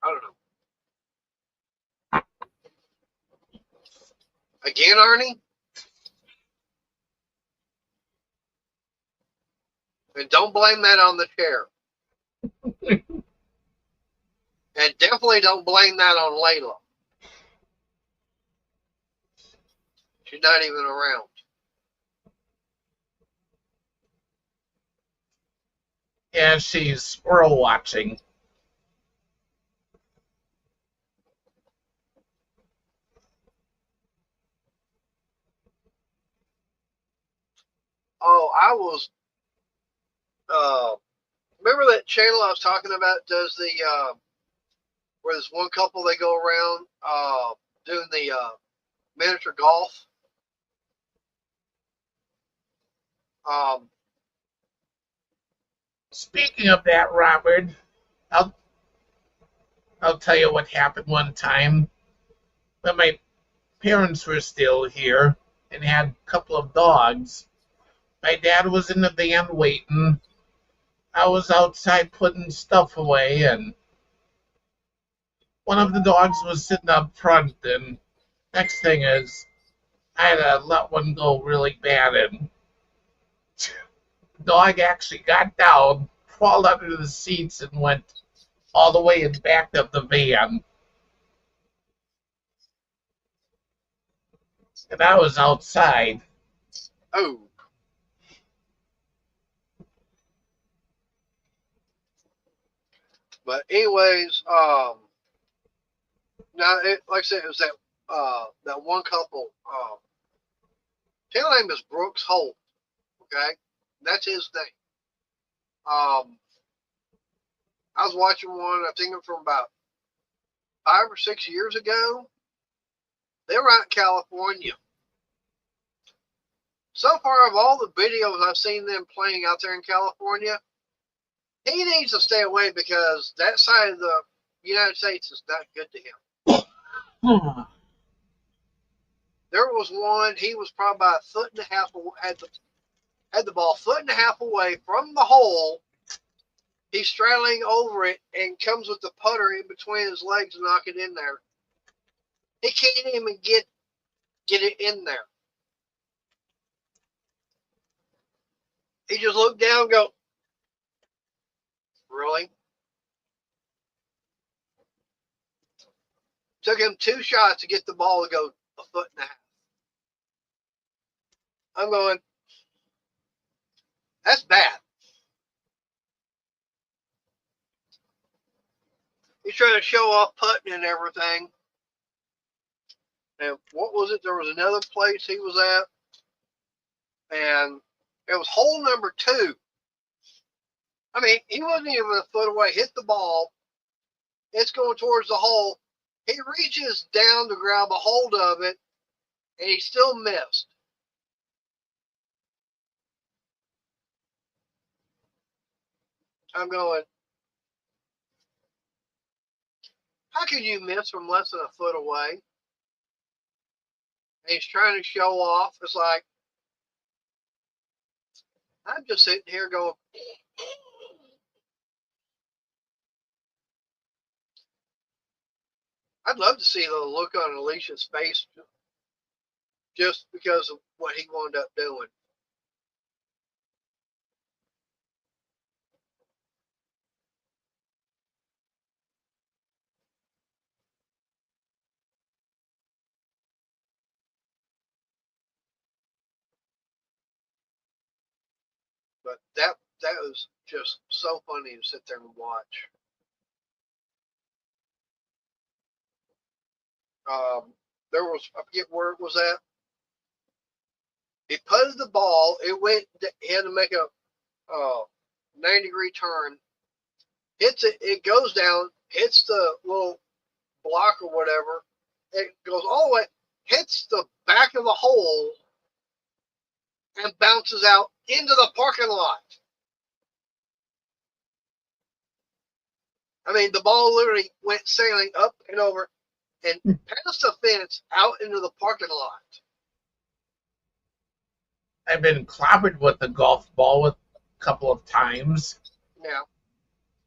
I don't know. Again, Arnie? And don't blame that on the chair. And definitely don't blame that on Layla. She's not even around. Yeah, she's squirrel watching. Oh, I was remember that channel I was talking about does the where there's one couple, they go around doing the miniature golf. Speaking of that, Robert, I'll tell you what happened one time when my parents were still here and had a couple of dogs. My dad was in the van waiting. I was outside putting stuff away, and one of the dogs was sitting up front. And next thing is, I had to let one go really bad, and the dog actually got down, crawled under the seats, and went all the way in back of the van. and I was outside. Oh, but anyways, now like I said, it was that one couple. His name is Brooks Holt. Okay, that's his name. Um, I was watching one. I think from about 5 or 6 years ago. They were out in California. So far, of all the videos I've seen them playing out there in California, he needs to stay away because that side of the United States is not good to him. Hmm. There was one. He was probably about a foot and a half had the ball foot and a half away from the hole. He's straddling over it and comes with the putter in between his legs and knock it in there. He can't even get it in there. He just looked down and go, really? Took him 2 shots to get the ball to go a foot and a half. I'm going, that's bad. He's trying to show off putting and everything. And what was it? There was another place he was at, and it was hole number 2. I mean, he wasn't even a foot away. Hit the ball. It's going towards the hole. He reaches down to grab a hold of it, and he still missed. I'm going, how can you miss from less than a foot away? And he's trying to show off. It's like, I'm just sitting here going, I'd love to see the look on Alicia's face just because of what he wound up doing. But that was just so funny to sit there and watch. There was, I forget where it was at. He putted the ball. It went. He had to make a 90-degree turn. Hits it. It goes down. Hits the little block or whatever. It goes all the way. Hits the back of the hole and bounces out into the parking lot. I mean, the ball literally went sailing up and over and past the fence out into the parking lot. I've been clobbered with a golf ball a couple of times. Now,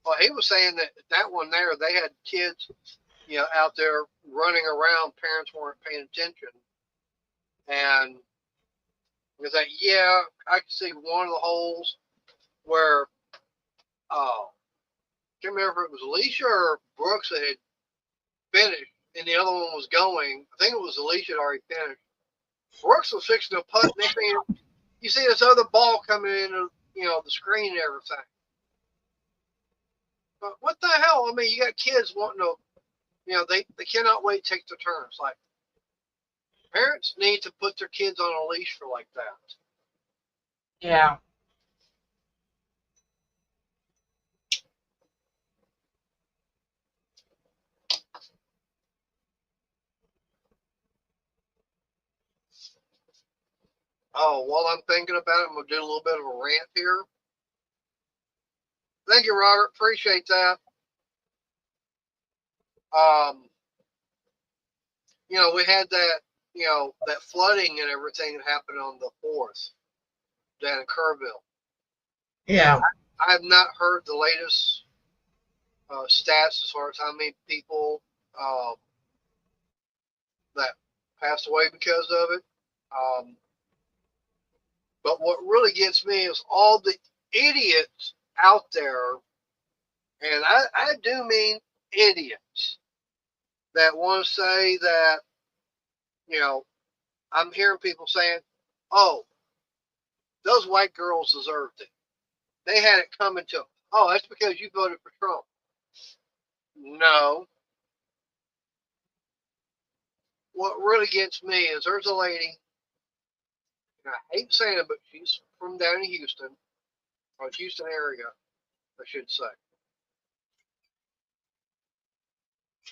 well, he was saying that one there, they had kids, out there running around. Parents weren't paying attention. And he was like, yeah, I could see one of the holes where, I can't remember if it was Alicia or Brooks that had finished and the other one was going. I think it was Alicia that already finished. Brooks was fixing to putt. Next thing you see this other ball coming into, the screen and everything. But what the hell? I mean, you got kids wanting to, they cannot wait to take their turns. Like, parents need to put their kids on a leash for like that. Yeah. Oh, while I'm thinking about it, I'm going to do a little bit of a rant here. Thank you, Robert. Appreciate that. Um, we had that, that flooding and everything that happened on the 4th down in Kerrville. Yeah. I have not heard the latest stats as far as how many people that passed away because of it. But what really gets me is all the idiots out there, and I do mean idiots, that want to say that, I'm hearing people saying, "Oh, those white girls deserved it. They had it coming to them." Oh, that's because you voted for Trump. No. What really gets me is there's a lady, and I hate saying it, but she's from down in Houston, or Houston area, I should say.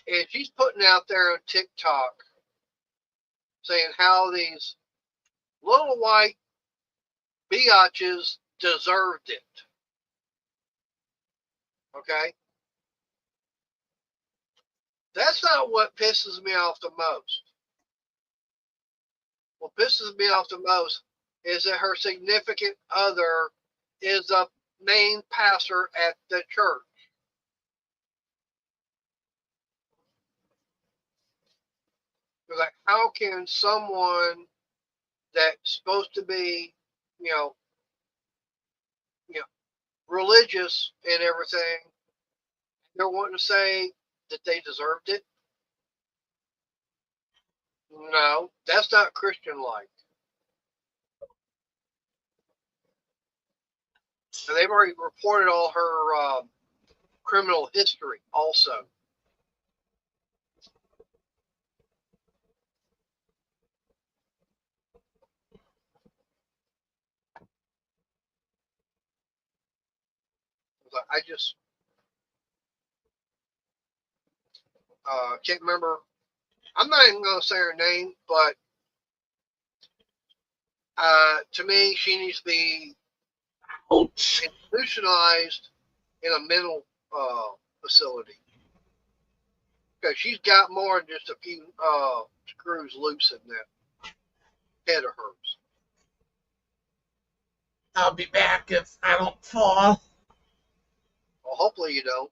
And she's putting out there on TikTok saying how these little white biatches deserved it. Okay? That's not what pisses me off the most. What pisses me off the most is that her significant other is the main pastor at the church. Like, how can someone that's supposed to be, you know, you know, religious and everything, they're wanting to say that they deserved it? No, that's not Christian like. And they've already reported all her criminal history also. I just can't remember. I'm not even going to say her name, but to me, she needs to be Ouch. institutionalized in a mental facility because she's got more than just a few screws loose in that head of hers. I'll be back if I don't fall. Well, hopefully you don't.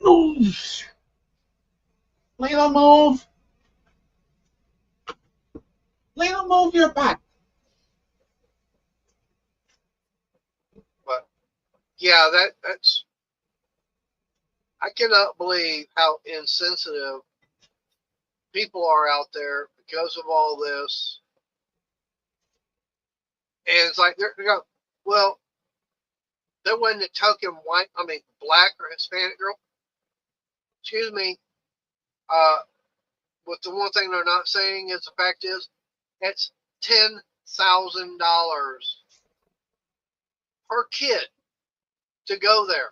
Move. Lena, move. Lena, move your butt. But yeah, that's I cannot believe how insensitive people are out there because of all this. And it's like they're going, well, there wasn't a token white, I mean, black or Hispanic girl. Excuse me. Uh, but the one thing they're not saying is the fact is it's $10,000 per kid to go there.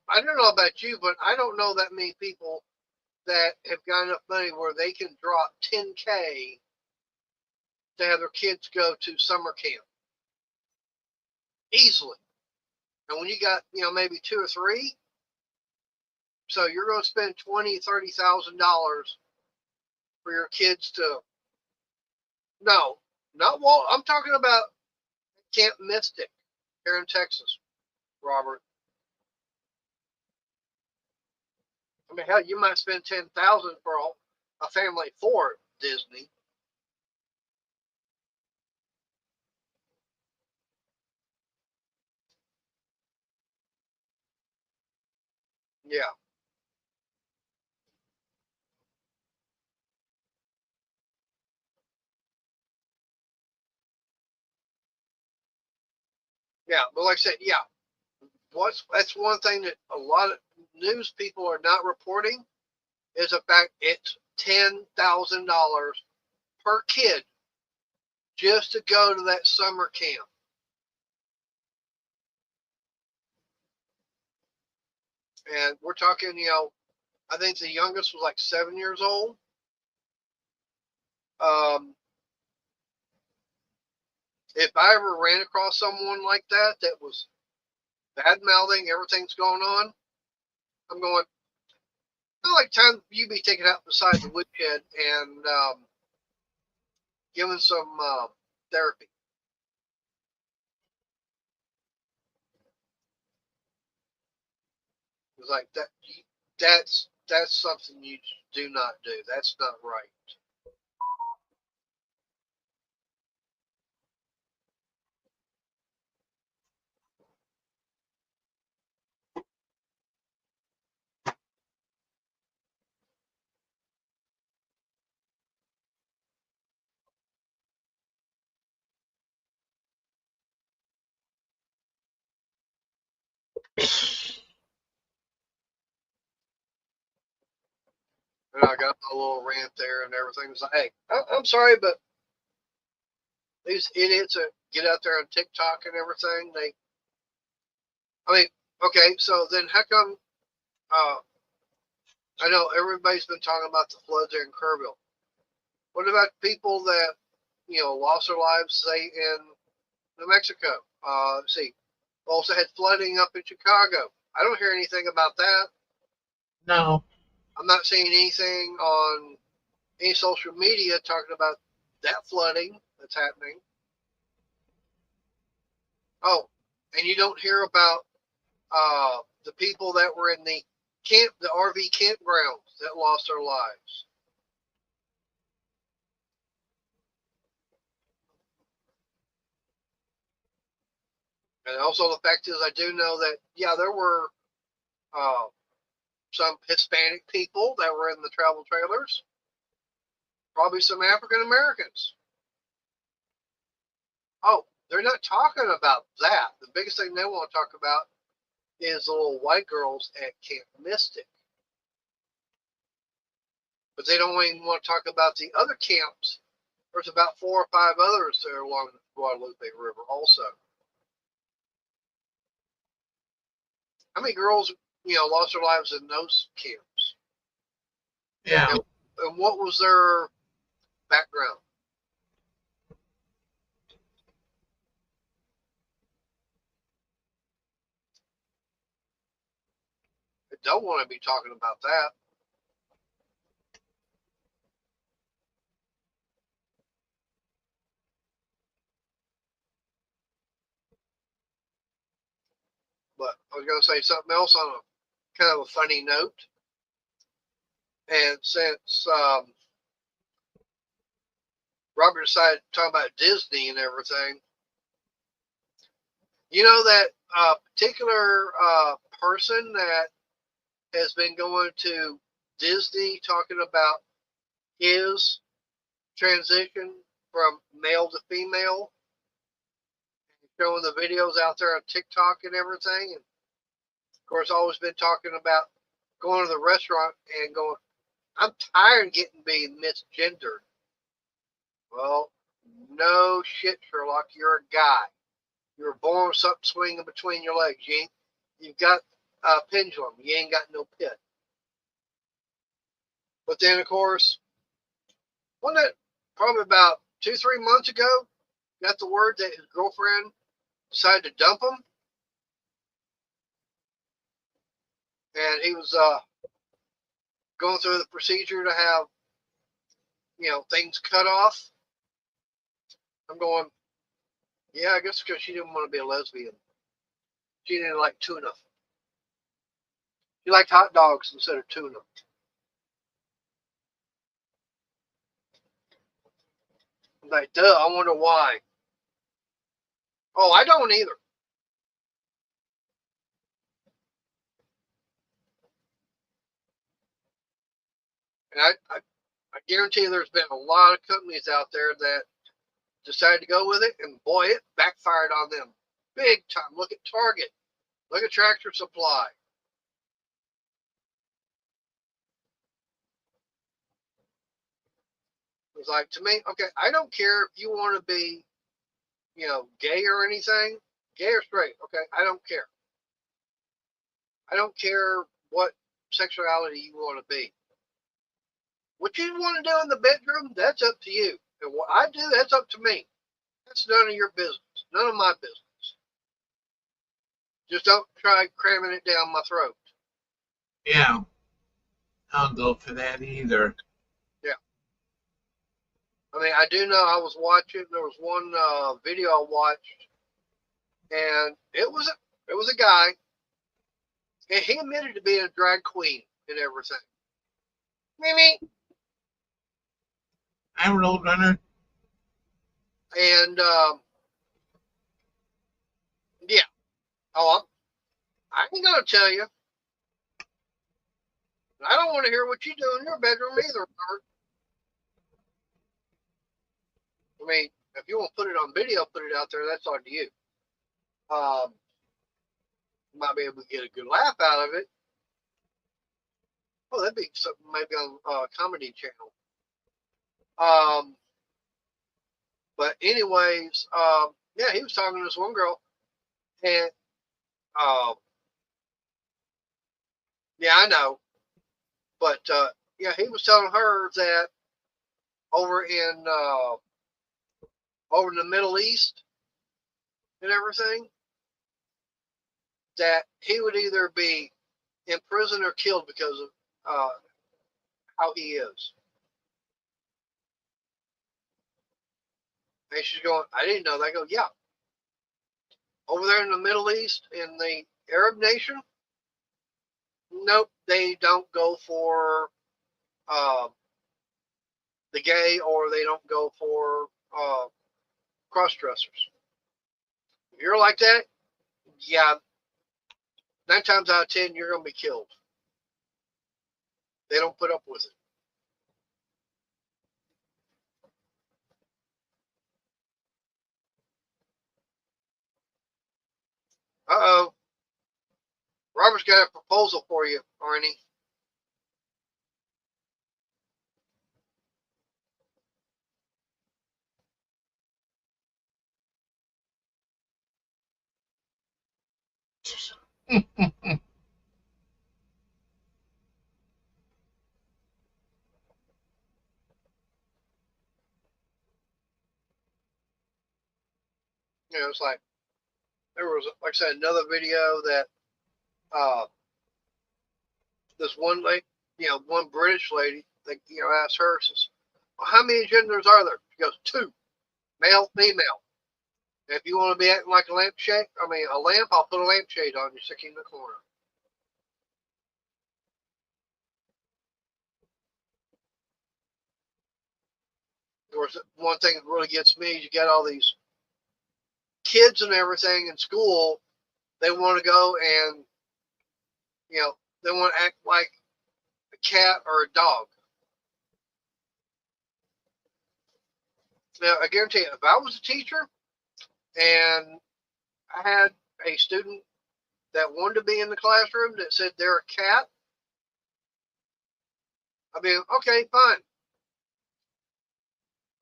I don't know about you, but I don't know that many people that have got enough money where they can drop 10K to have their kids go to summer camp easily. And when you got, maybe two or three, so you're going to spend $20,000, $30,000 for your kids to, no, not Walt. I'm talking about Camp Mystic here in Texas, Robert. I mean, hell, you might spend 10,000 for a family for Disney. Yeah, yeah. But like I said, yeah, that's one thing that a lot of news people are not reporting is the fact it's $10,000 per kid just to go to that summer camp. And we're talking, I think the youngest was like 7 years old. Um, if I ever ran across someone like that that was bad mouthing everything's going on, I'm going, I like time you be taken out beside the woodshed and given some therapy. It's like that. That's something you do not do. That's not right. And I got a little rant there and everything. It was like, hey, I'm sorry, but these idiots that get out there on TikTok and everything, I mean, okay, so then how come, uh, I know everybody's been talking about the floods there in Kerrville. What about people that, lost their lives, say, in New Mexico? See, also had flooding up in Chicago. I don't hear anything about that. No. I'm not seeing anything on any social media talking about that flooding that's happening. Oh, and you don't hear about the people that were in the RV campgrounds that lost their lives. And also the fact is, I do know that, yeah, there were uh, some Hispanic people that were in the travel trailers, probably some African Americans. Oh, they're not talking about that. The biggest thing they want to talk about is the little white girls at Camp Mystic. But they don't even want to talk about the other camps. There's about 4 or 5 others there along the Guadalupe River also. How many girls, lost their lives in those camps? Yeah. And what was their background? I don't want to be talking about that. But I was going to say something else on a kind of a funny note. And since Robert decided to talk about Disney and everything, you know that particular person that has been going to Disney talking about his transition from male to female, showing the videos out there on TikTok and everything. And of course, always been talking about going to the restaurant and going, I'm tired of being misgendered. Well, no shit, Sherlock. You're a guy. You were born with something swinging between your legs. You've got a pendulum. You ain't got no pit. But then, of course, wasn't it probably about 2, 3 months ago? Got the word that his girlfriend decided to dump him, and he was going through the procedure to have things cut off. I'm going, yeah, I guess because she didn't want to be a lesbian. She didn't like tuna. She liked hot dogs instead of tuna. I'm like, duh, I wonder why. Oh, I don't either. And I guarantee there's been a lot of companies out there that decided to go with it, and boy, it backfired on them big time. Look at Target. Look at Tractor Supply. It's like, to me, okay, I don't care if you want to be, gay or anything, gay or straight. Okay, I don't care. I don't care what sexuality you want to be. What you want to do in the bedroom, that's up to you. And what I do, that's up to me. That's none of your business. None of my business. Just don't try cramming it down my throat. Yeah. I don't go for that either. Yeah. I mean, I do know I was watching. There was one video I watched, and it was a guy, and he admitted to being a drag queen and everything. Mimi. I'm a Roadrunner. And yeah. Oh, I ain't gonna tell you. I don't want to hear what you do in your bedroom either, Robert. I mean, if you want to put it on video, put it out there. That's on you. You might be able to get a good laugh out of it. Oh, that'd be something maybe on Comedy Channel. Um, but anyways, yeah, he was talking to this one girl, and uh, yeah, I know, but yeah, he was telling her that over in uh, over in the Middle East and everything, that he would either be in prison or killed because of how he is. And she's going, I didn't know that. I go, yeah, over there in the Middle East, in the Arab nation, nope, they don't go for uh, the gay, or they don't go for cross dressers. If you're like that, yeah, 9 times out of 10, you're going to be killed. They don't put up with it. Uh-oh. Robert's got a proposal for you, Arnie. It's like, there was, like I said, another video that uh, this one lady, one British lady, they, asked her, says, well, how many genders are there? She goes, 2, male, female. And if you want to be acting like a lampshade, a lamp, I'll put a lampshade on you, sticking in the corner. Of course, one thing that really gets me is you got all these kids and everything in school. They want to go and, they want to act like a cat or a dog. Now, I guarantee you, if I was a teacher and I had a student that wanted to be in the classroom that said they're a cat, I'd be okay, fine.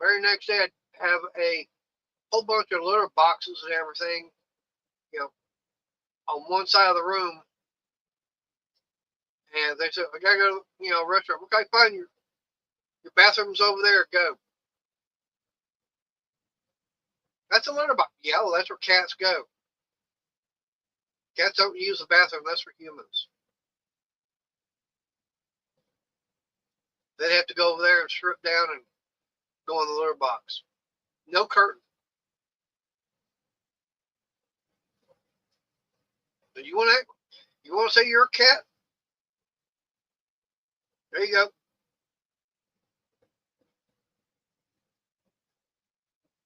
Very next day, I'd have a whole bunch of litter boxes and everything, you know, on one side of the room. And they said, I gotta go, restroom. Okay, fine. Your bathroom's over there. Go. That's a litter box. Yeah, well, that's where cats go. Cats don't use the bathroom. That's for humans. They'd have to go over there and strip down and go in the litter box. No curtain. But you want to say you're a cat? There you go.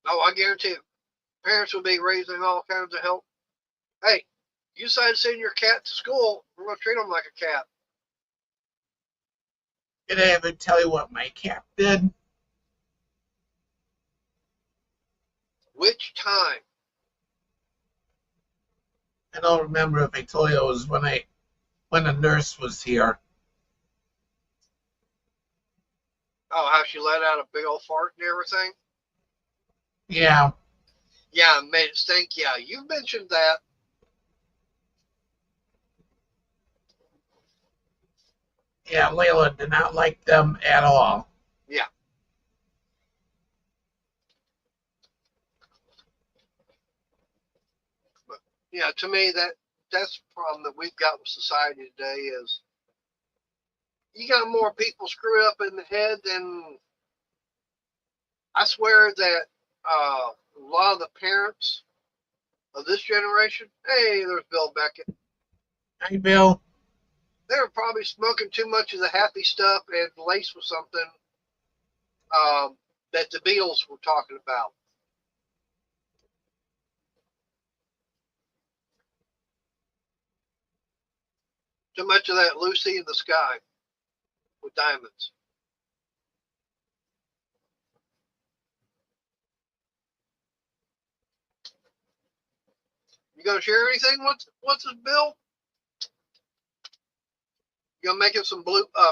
Oh, I guarantee it. Parents would be raising all kinds of help. Hey, you decide to send your cat to school, we're going to treat them like a cat. Did I ever tell you what my cat did? Which time? I don't remember if I told you it was when a nurse was here. Oh, how she let out a big old fart and everything? Yeah. Yeah, made it stink. Yeah, you mentioned that. Yeah, Layla did not like them at all. Yeah. But, to me, that's the problem that we've got with society today is you got more people screwed up in the head than I swear that a lot of the parents of this generation, hey, there's Bill Beckett. Hi, Bill. They were probably smoking too much of the happy stuff and laced with something that the Beatles were talking about. Too much of that Lucy in the Sky with diamonds. You gonna share anything? What's this, Bill? making some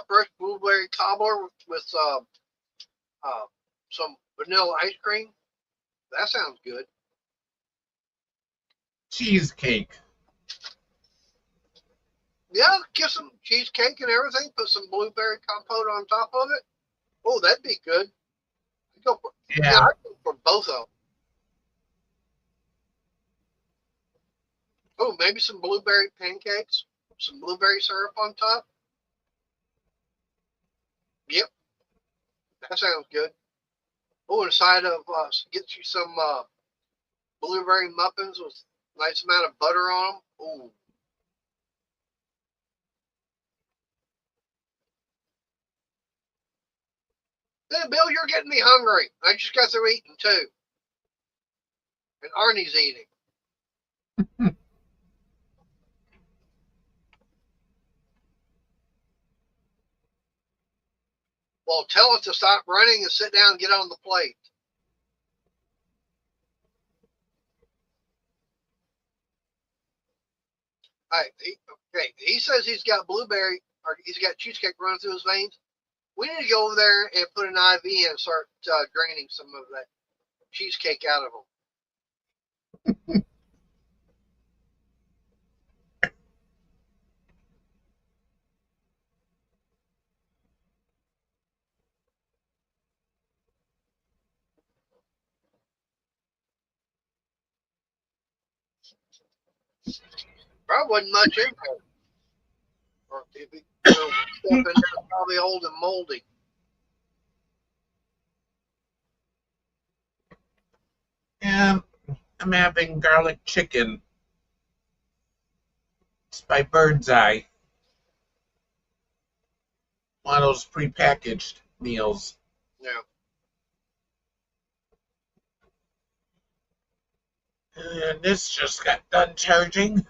fresh blueberry cobbler with some vanilla ice cream. That sounds good. Cheesecake. Yeah, get some cheesecake and everything. Put some blueberry compote on top of it. Oh, that'd be good. Yeah. I'd go for both of them. Oh, maybe some blueberry pancakes, some blueberry syrup on top. Yep, that sounds good. Oh, inside of get you some blueberry muffins with a nice amount of butter on them. Ooh. Hey, Bill, you're getting me hungry. I just got through eating too. And Arnie's eating. Well, tell it to stop running and sit down and get on the plate. All right. Okay. He says he's got blueberry or he's got cheesecake running through his veins. We need to go over there and put an IV in and start draining some of that cheesecake out of him. Probably wasn't much in there. Or if he, stuff in there probably old and moldy. And I'm having garlic chicken. It's by Bird's Eye. One of those prepackaged meals. Yeah. And this just got done charging.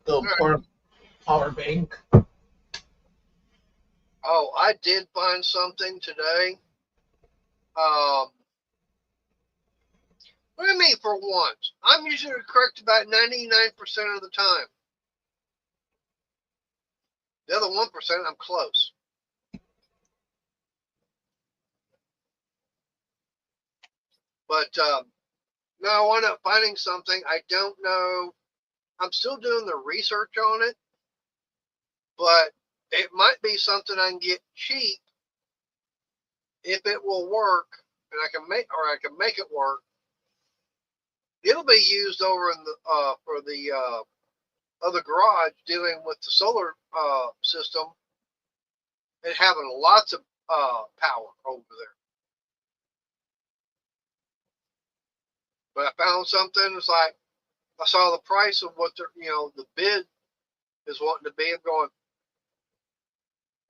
Little power bank. Oh, I did find something today. What do you mean for once? I'm usually correct about 99% of the time. The other 1%, I'm close. But now I wound up finding something. I don't know. I'm still doing the research on it, but it might be something I can get cheap if it will work, and I can make it work. It'll be used over in the for the other garage dealing with the solar system and having lots of power over there. But I found something. It's like I saw the price of what the bid is wanting to be. I'm going,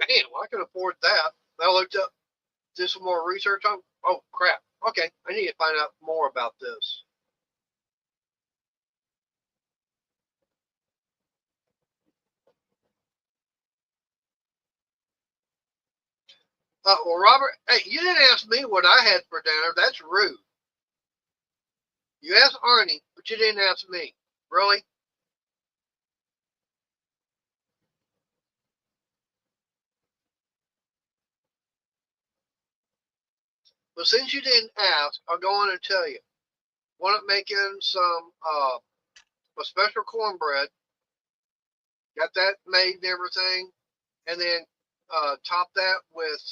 man, well, I can afford that. And I looked up, did some more research on. Oh crap! Okay, I need to find out more about this. Well, Robert, hey, you didn't ask me what I had for dinner. That's rude. You asked Arnie, but you didn't ask me. Really? But since you didn't ask, I'll go on and tell you. Wound up making some a special cornbread. Got that made and everything, and then top that with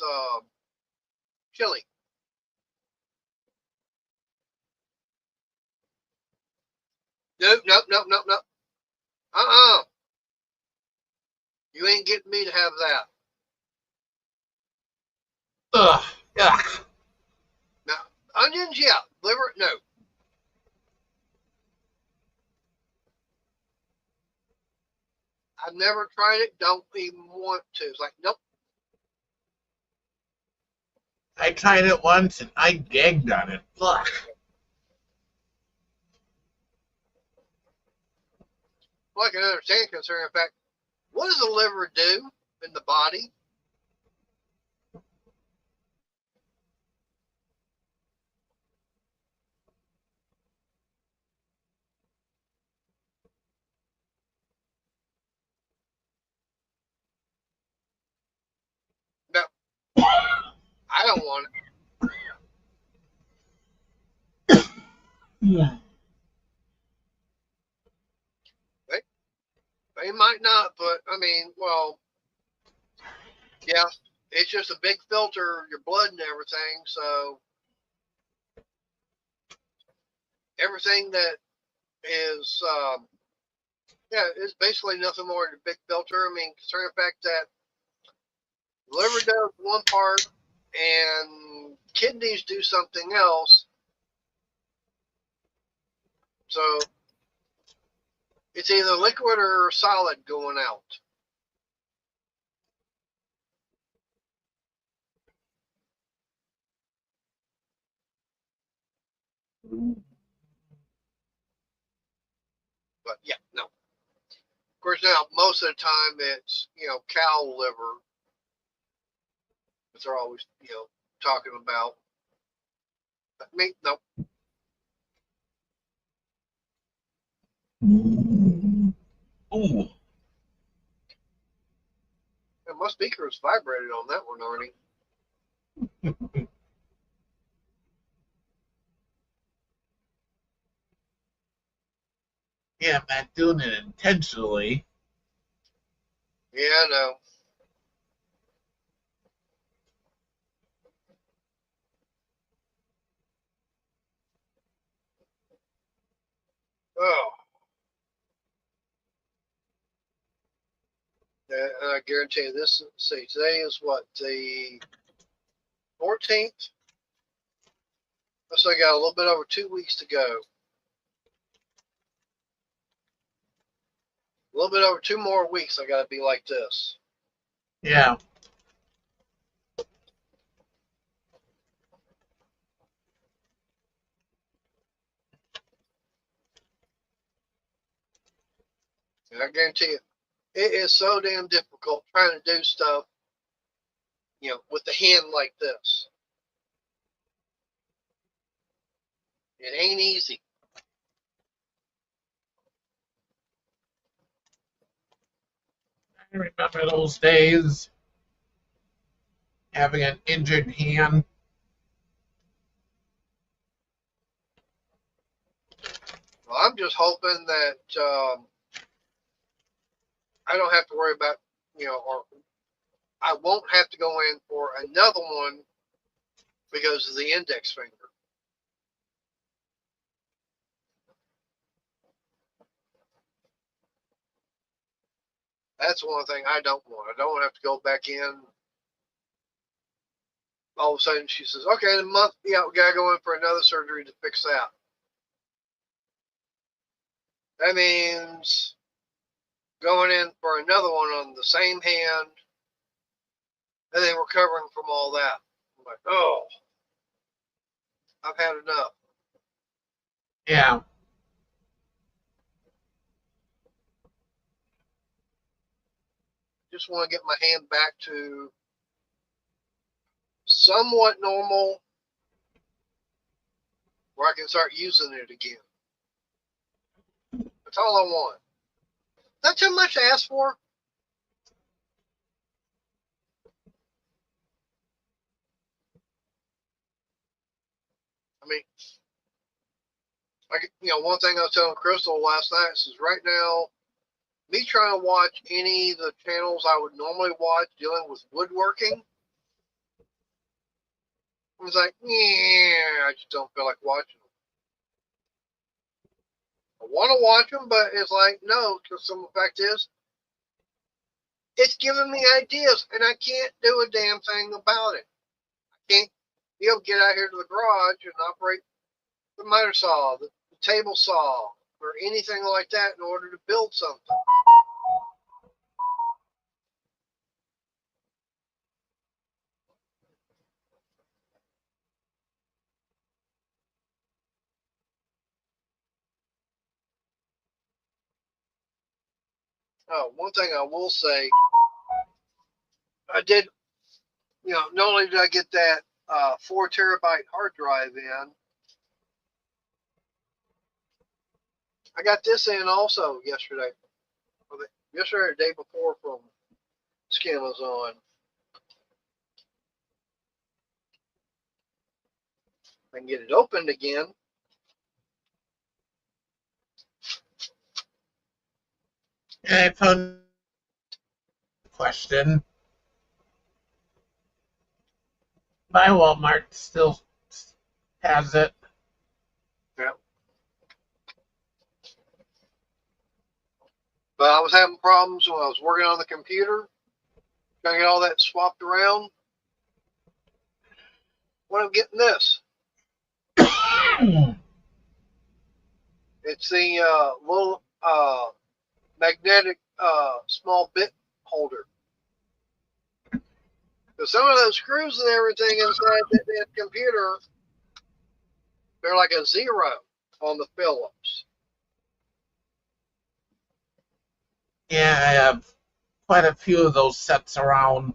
chili. Nope, nope, nope, nope, nope. You ain't getting me to have that. Ugh. Ugh. Now, onions, yeah. Liver, no. I've never tried it. Don't even want to. It's like, nope. I tried it once and I gagged on it. Ugh. Well, I can understand concerning the fact, what does the liver do in the body? Yeah. They might not, but I mean, well, yeah, it's just a big filter, your blood and everything. So everything that is, yeah, it's basically nothing more than a big filter. I mean, considering the fact that the liver does one part and kidneys do something else. So it's either liquid or solid going out. But yeah, no. Of course, now most of the time it's cow liver that they're always talking about. But meat, no. Ooh. And my speaker is vibrated on that one, Arnie. Yeah, I'm not doing it intentionally. Yeah, no. Oh, I guarantee you this. See, today is what, the 14th. So I got a little bit over 2 weeks to go. A little bit over 2 more weeks. I got to be like this. Yeah. And I guarantee you, it is so damn difficult trying to do stuff, with the hand like this. It ain't easy. I remember those days having an injured hand. Well, I'm just hoping that I don't have to worry about, or I won't have to go in for another one because of the index finger. That's one thing I don't want. I don't want to have to go back in. All of a sudden, she says, "Okay, in a month, yeah, we gotta go in for another surgery to fix that." That means going in for another one on the same hand, and then recovering from all that. I'm like, oh, I've had enough. Yeah. Just want to get my hand back to somewhat normal, where I can start using it again. That's all I want. Not too much to ask for. I mean, one thing I was telling Crystal last night is right now, me trying to watch any of the channels I would normally watch dealing with woodworking, I was like, yeah, I just don't feel like watching them. I want to watch them, but it's like, no, because some fact is, it's giving me ideas, and I can't do a damn thing about it. I can't, get out here to the garage and operate the miter saw, the table saw, or anything like that in order to build something. Oh, one thing I will say, I did, not only did I get that 4 terabyte hard drive in, I got this in also yesterday. Yesterday or the day before from Amazon. I can get it opened again. And I found a question. My Walmart still has it. Yeah. But I was having problems when I was working on the computer, trying to get all that swapped around. When I'm getting this, it's the little magnetic small bit holder. Because some of those screws and everything inside that computer, they're like a zero on the Phillips. Yeah, I have quite a few of those sets around.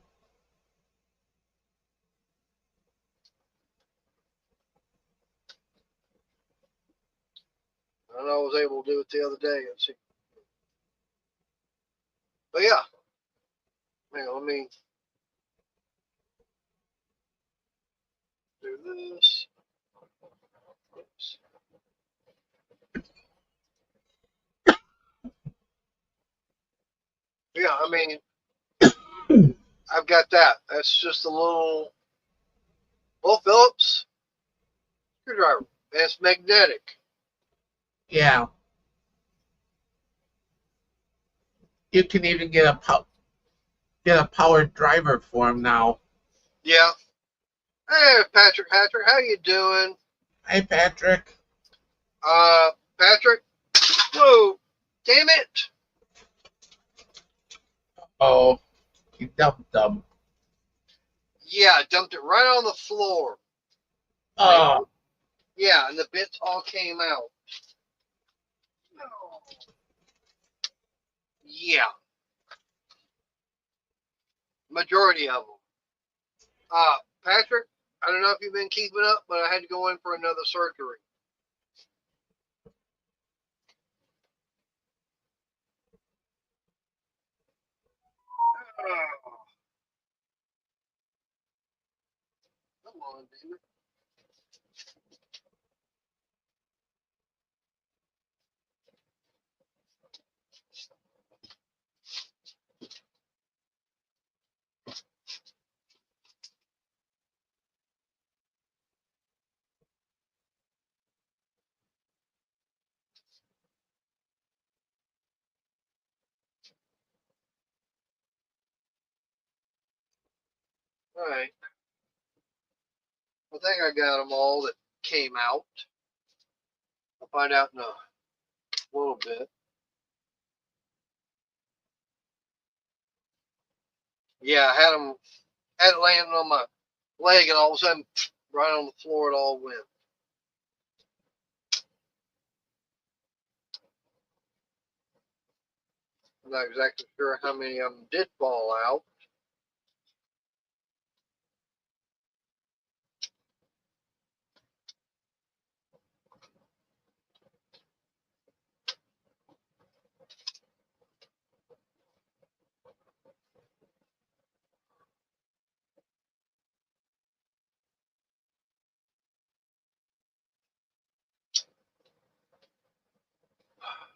I know I was able to do it the other day. And see. But yeah, let me do this. Oops. Yeah, I mean, I've got that. That's just a little Phillips screwdriver. And it's magnetic. Yeah, you can even get a powered driver for them now. Yeah. Hey, Patrick, how you doing? Hey, Patrick. Patrick. Whoa, damn it! Oh, you dumped them. Yeah, I dumped it right on the floor. Oh, Yeah, and the bits all came out. Yeah, majority of them. Patrick, I don't know if you've been keeping up, but I had to go in for another surgery. Oh, come on, damn it. All right. I think I got them all that came out. I'll find out in a little bit. Yeah, I had it landing on my leg, and all of a sudden, right on the floor, it all went. I'm not exactly sure how many of them did fall out.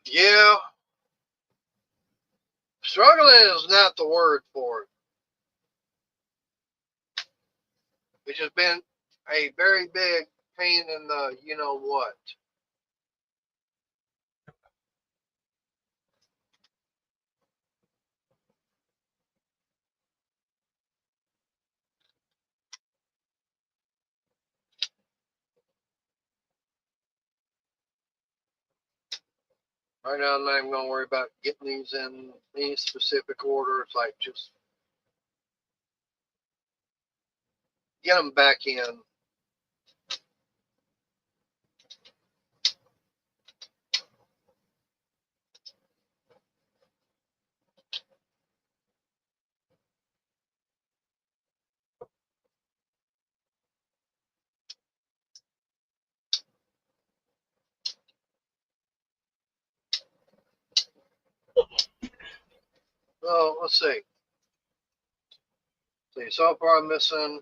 Yeah, struggling is not the word for it. It's just been a very big pain in the you know what. Right now, I'm not even going to worry about getting these in any specific order. It's like just get them back in. So let's see. So far I'm missing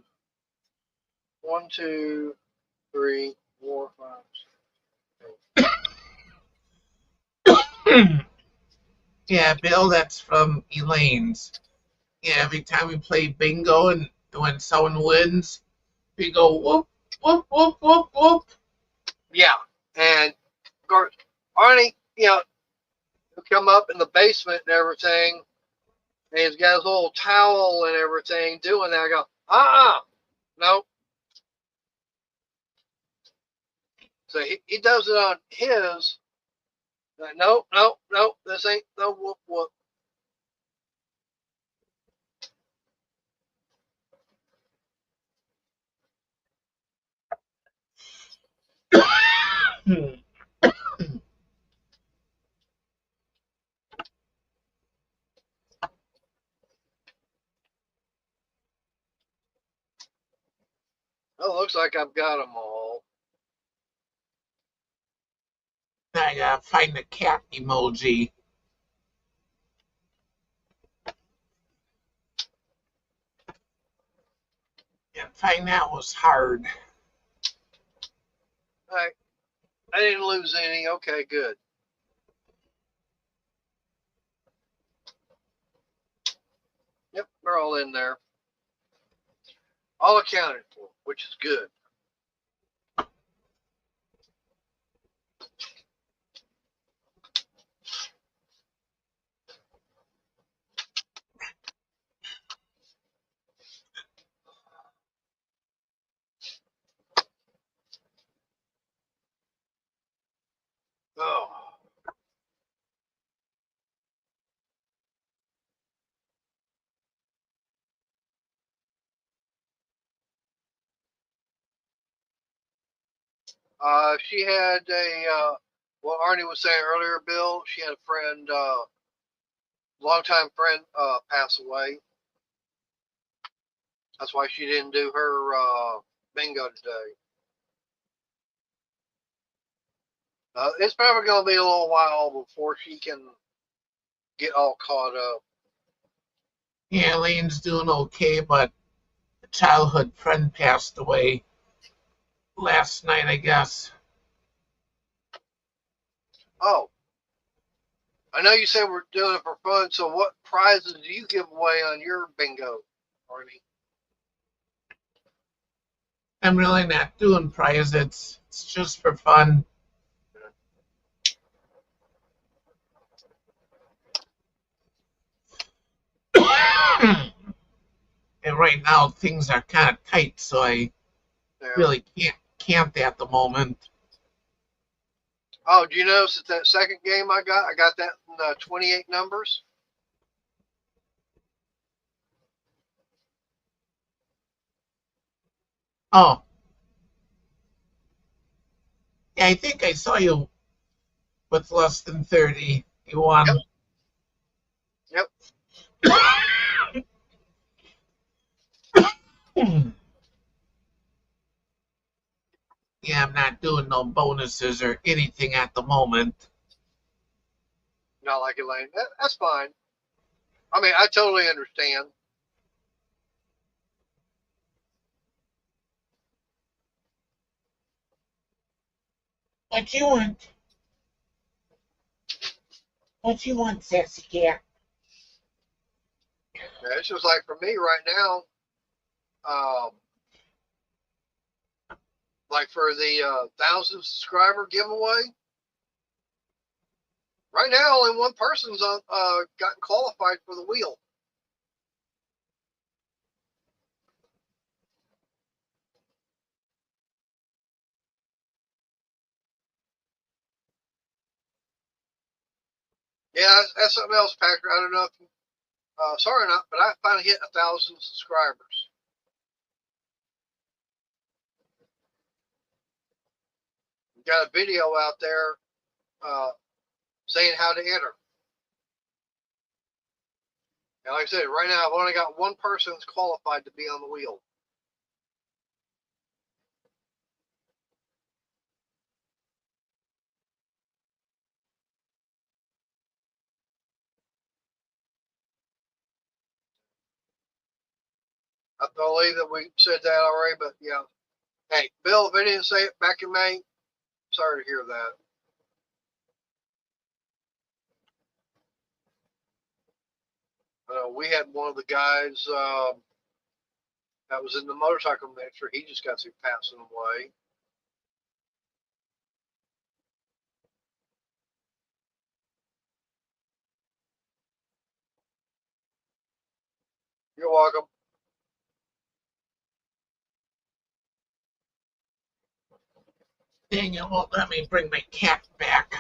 1, 2, 3, 4, 5, 6. yeah, Yeah, Bill, that's from Elaine's. Yeah, every time we play bingo and when someone wins, we go whoop, whoop, whoop, whoop, whoop. Yeah, and of course, Arnie, he'll come up in the basement and everything, and he's got his little towel and everything doing that. I go, nope. So he does it on his. Like, nope, nope, nope. This ain't no whoop whoop. Oh, looks like I've got them all. I gotta find the cat emoji. And find that was hard. All right, I didn't lose any. Okay, good. Yep, they're all in there. All accounted for, which is good. Oh, she had what Arnie was saying earlier, Bill. She had a friend, longtime friend, pass away. That's why she didn't do her bingo today. It's probably going to be a little while before she can get all caught up. Yeah, Elaine's doing okay, but a childhood friend passed away last night, I guess. Oh, I know you said we're doing it for fun. So, what prizes do you give away on your bingo, Arnie? I'm really not doing prizes. It's just for fun. And right now things are kind of tight, so I Yeah. really can't at the moment. Oh, do you notice that second game I got that in 28 numbers? Oh, yeah, I think I saw you with less than 30. You Yep, won. yep. Yeah, I'm not doing no bonuses or anything at the moment. Not like Elaine. That's fine. I mean, I totally understand. What you want? What you want, sassy cat? Yeah, it's just like for me right now, um, like for the 1,000 subscriber giveaway. Right now, only one person's on gotten qualified for the wheel. Yeah, that's something else, Patrick. I don't know if sorry or not, but I finally hit 1,000 subscribers. We got a video out there saying how to enter. And like I said, right now I've only got one person that's qualified to be on the wheel. I believe that we said that already, but yeah. Hey, Bill, if I didn't say it back in May, sorry to hear that. We had one of the guys that was in the motorcycle ministry. He just got through passing away. You're welcome. Dang, it won't let me bring my cat back.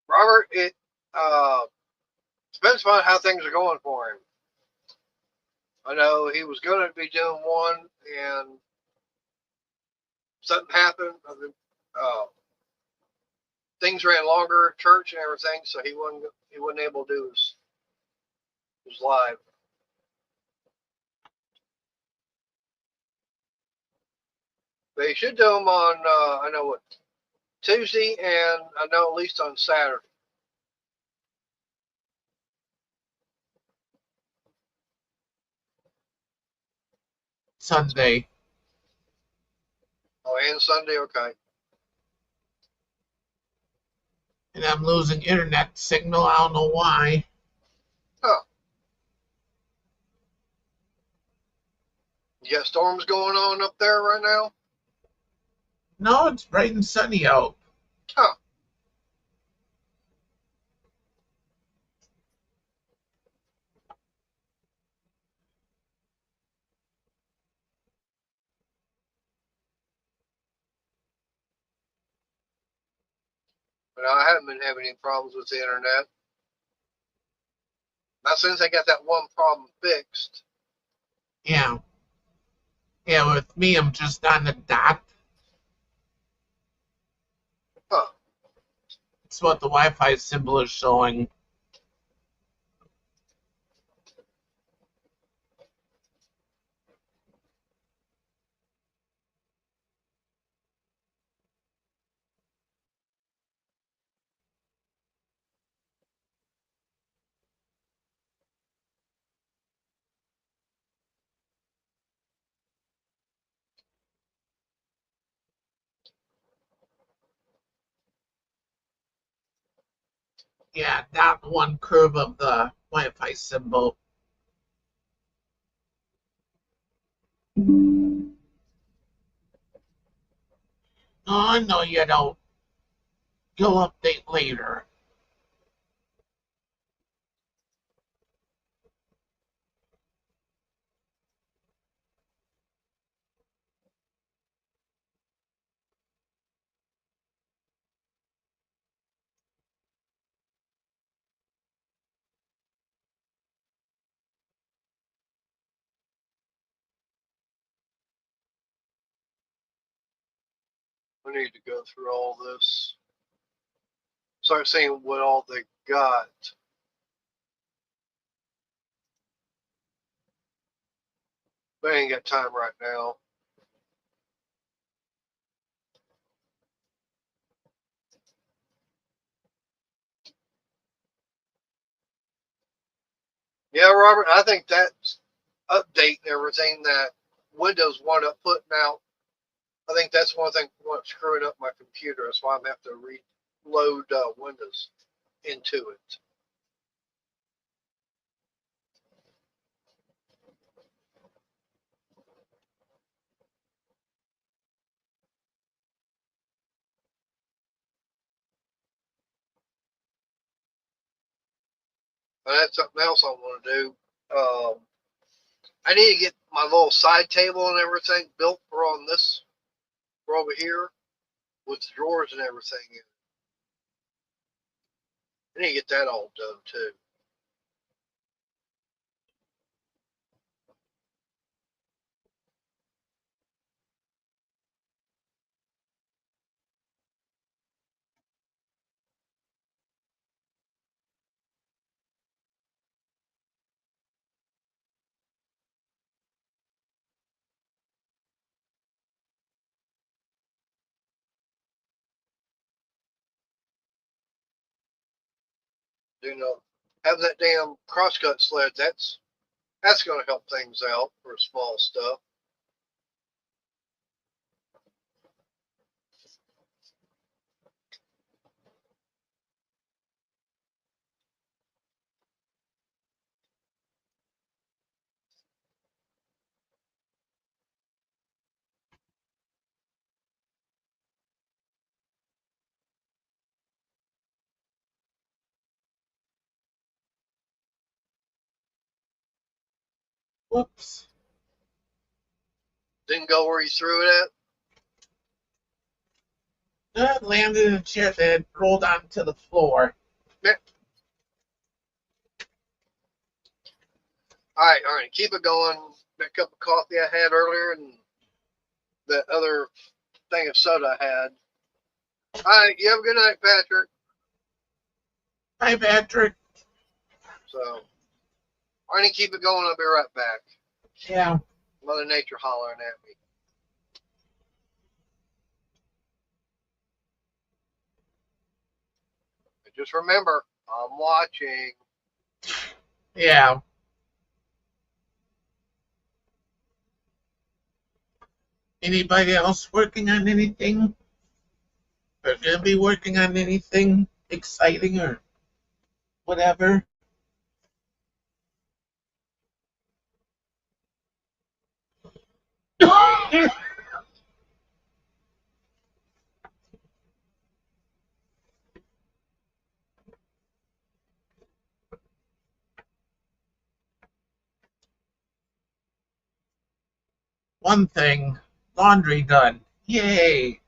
Robert, it depends on how things are going for him. I know he was going to be doing one, and something happened. Things ran longer at church and everything, so he wasn't able to do his live. But he should do them on I know what Tuesday, and I know at least on Saturday. Sunday. Oh, and Sunday, okay. And I'm losing internet signal. I don't know why. Oh, you got storms going on up there right now? No, it's bright and sunny out. Oh, but I haven't been having any problems with the internet. Not since I got that one problem fixed. Yeah. Yeah, with me, I'm just on the dot. Huh. It's what the Wi-Fi symbol is showing. Yeah, dot one curve of the Wi-Fi symbol. Oh, no, you don't. You'll update later. We need to go through all this. Start seeing what all they got. But I ain't got time right now. Yeah, Robert, I think that's update and everything that Windows wound up putting out. I think that's one thing what's screwing up my computer. That's why I'm have to reload Windows into it. And that's something else I want to do. I need to get my little side table and everything built for on this, for over here, with the drawers and everything in. I need to get that all done too. You know, having that damn crosscut sled, that's going to help things out for small stuff. Whoops. Didn't go where you threw it It landed in a chair that rolled onto the floor. at. All right, keep it going. That cup of coffee I had earlier and that other thing of soda I had. All right, you have a good night, Patrick. Hi, Patrick. So, I need to keep it going. I'll be right back. Yeah. Mother Nature hollering at me. But just remember, I'm watching. Yeah. Anybody else working on anything? Or gonna be working on anything exciting or whatever? One thing, laundry done. Yay!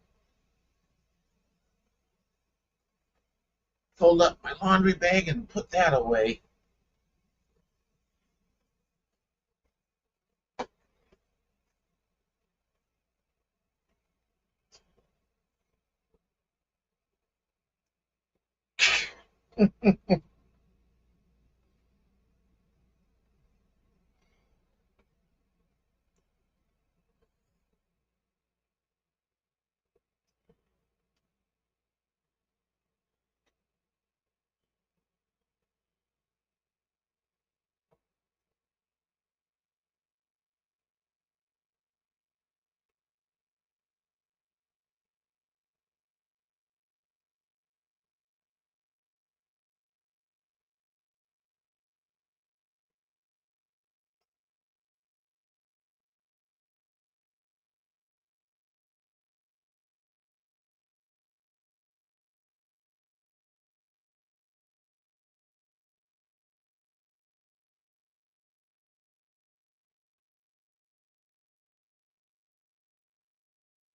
Fold up my laundry bag and put that away.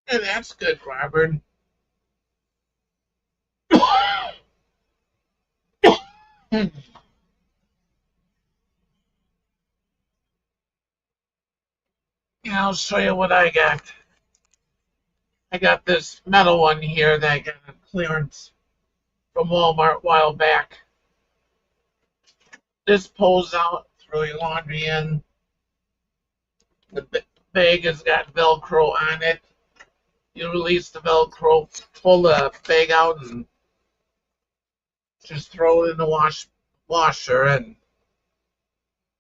And that's good, Robert. Yeah, I'll show you what I got. I got this metal one here that I got on clearance from Walmart a while back. This pulls out, throw your laundry in. The bag has got Velcro on it. You release the Velcro, pull the bag out, and just throw it in the washer, and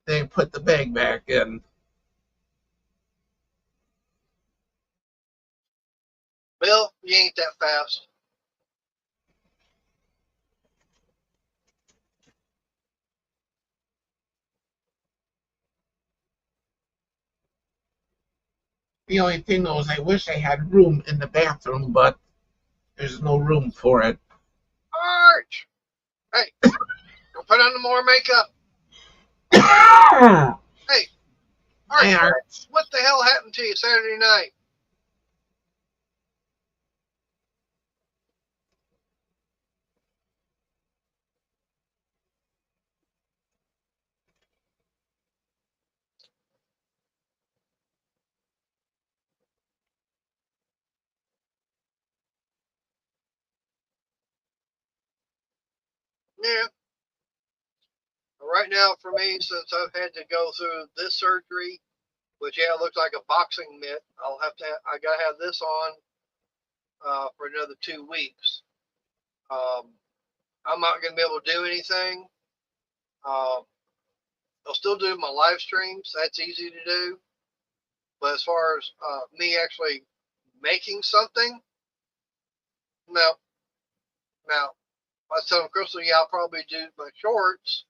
then put the bag back in. Bill, you ain't that fast. The only thing though is I wish I had room in the bathroom, but there's no room for it. Arch! Hey, go Put on more makeup. Hi, Hey, Art, Art. what the hell happened to you Saturday night? Yeah. Right now, for me, since I've had to go through this surgery, which yeah, looks like a boxing mitt, I gotta have this on for another 2 weeks. Um, I'm not gonna be able to do anything. Um, I'll still do my live streams. That's easy to do. But as far as me actually making something, no. Now, I was telling Crystal, yeah, I'll probably do my shorts,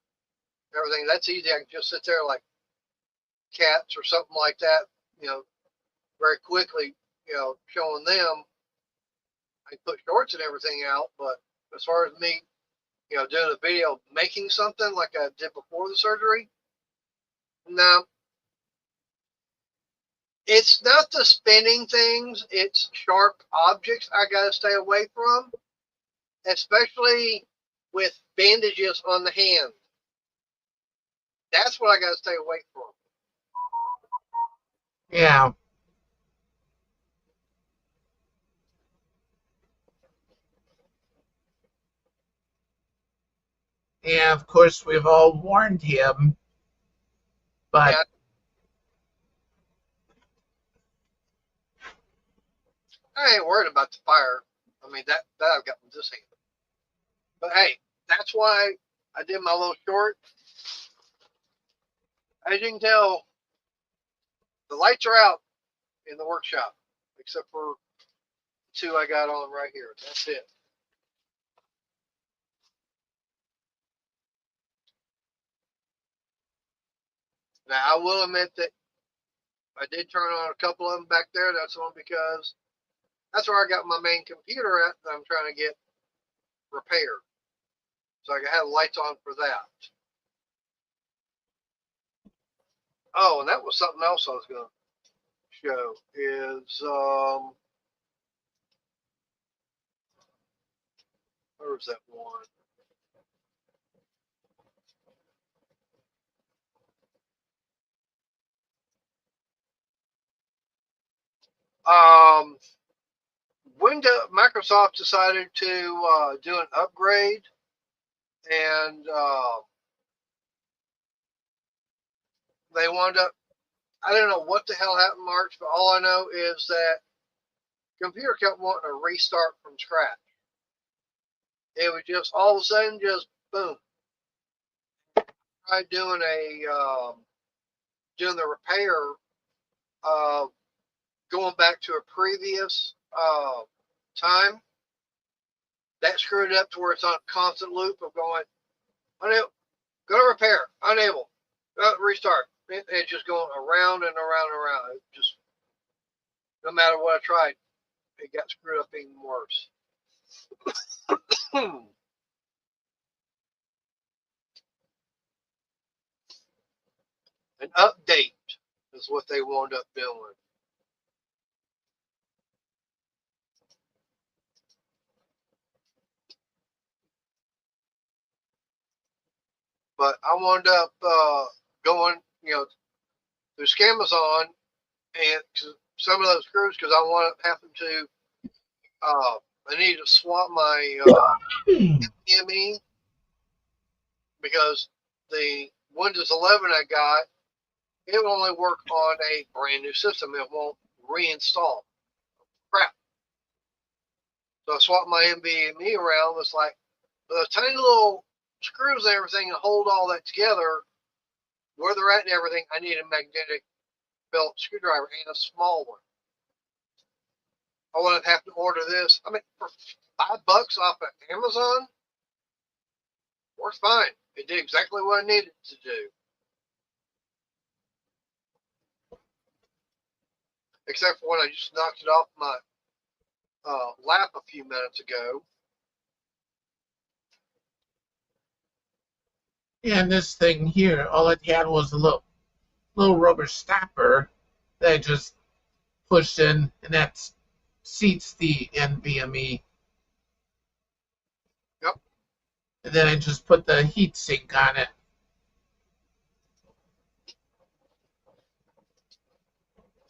everything. That's easy. I can just sit there like cats or something like that, you know, very quickly, showing them. I can put shorts and everything out. But as far as me, doing a video making something like I did before the surgery, no. It's not the spinning things, it's sharp objects I got to stay away from, especially with bandages on the hand. That's what I got to stay away from. Yeah. Yeah, of course, we've all warned him, but Yeah, I ain't worried about the fire. I mean, that I've got with this hand. But hey, that's why I did my little short. As you can tell, the lights are out in the workshop, except for two I got on right here. That's it. Now, I will admit that I did turn on a couple of them back there. That's only because that's where I got my main computer at that I'm trying to get repaired. So I have lights on for that. Oh, and that was something else I was going to show is, where was that one? Um, Microsoft decided to do an upgrade, and they wound up. I don't know what the hell happened, March, but all I know is that computer kept wanting to restart from scratch. It was just all of a sudden, just boom. Tried doing the repair, uh, going back to a previous time. That screwed it up to where it's on a constant loop of going, unable, go to repair, unable, restart. It's just going around and around and around. It just, no matter what I tried, it got screwed up even worse. An update is what they wound up doing. But I wound up going, through Amazon and some of those screws because I wound up having to, I needed to swap my ME because the Windows 11 I got, it will only work on a brand new system. It won't reinstall. Crap. So I swapped my NVMe around. It's like the tiny little screws and everything that hold all that together, where they're at and everything, I need a magnetic belt screwdriver and a small one. I would have to order this. I mean, for $5 off of Amazon, works fine. It did exactly what I needed to do. Except for when I just knocked it off my lap a few minutes ago. And this thing here, all it had was a little rubber stopper that I just pushed in, and that seats the NVMe. Yep. And then I just put the heat sink on it.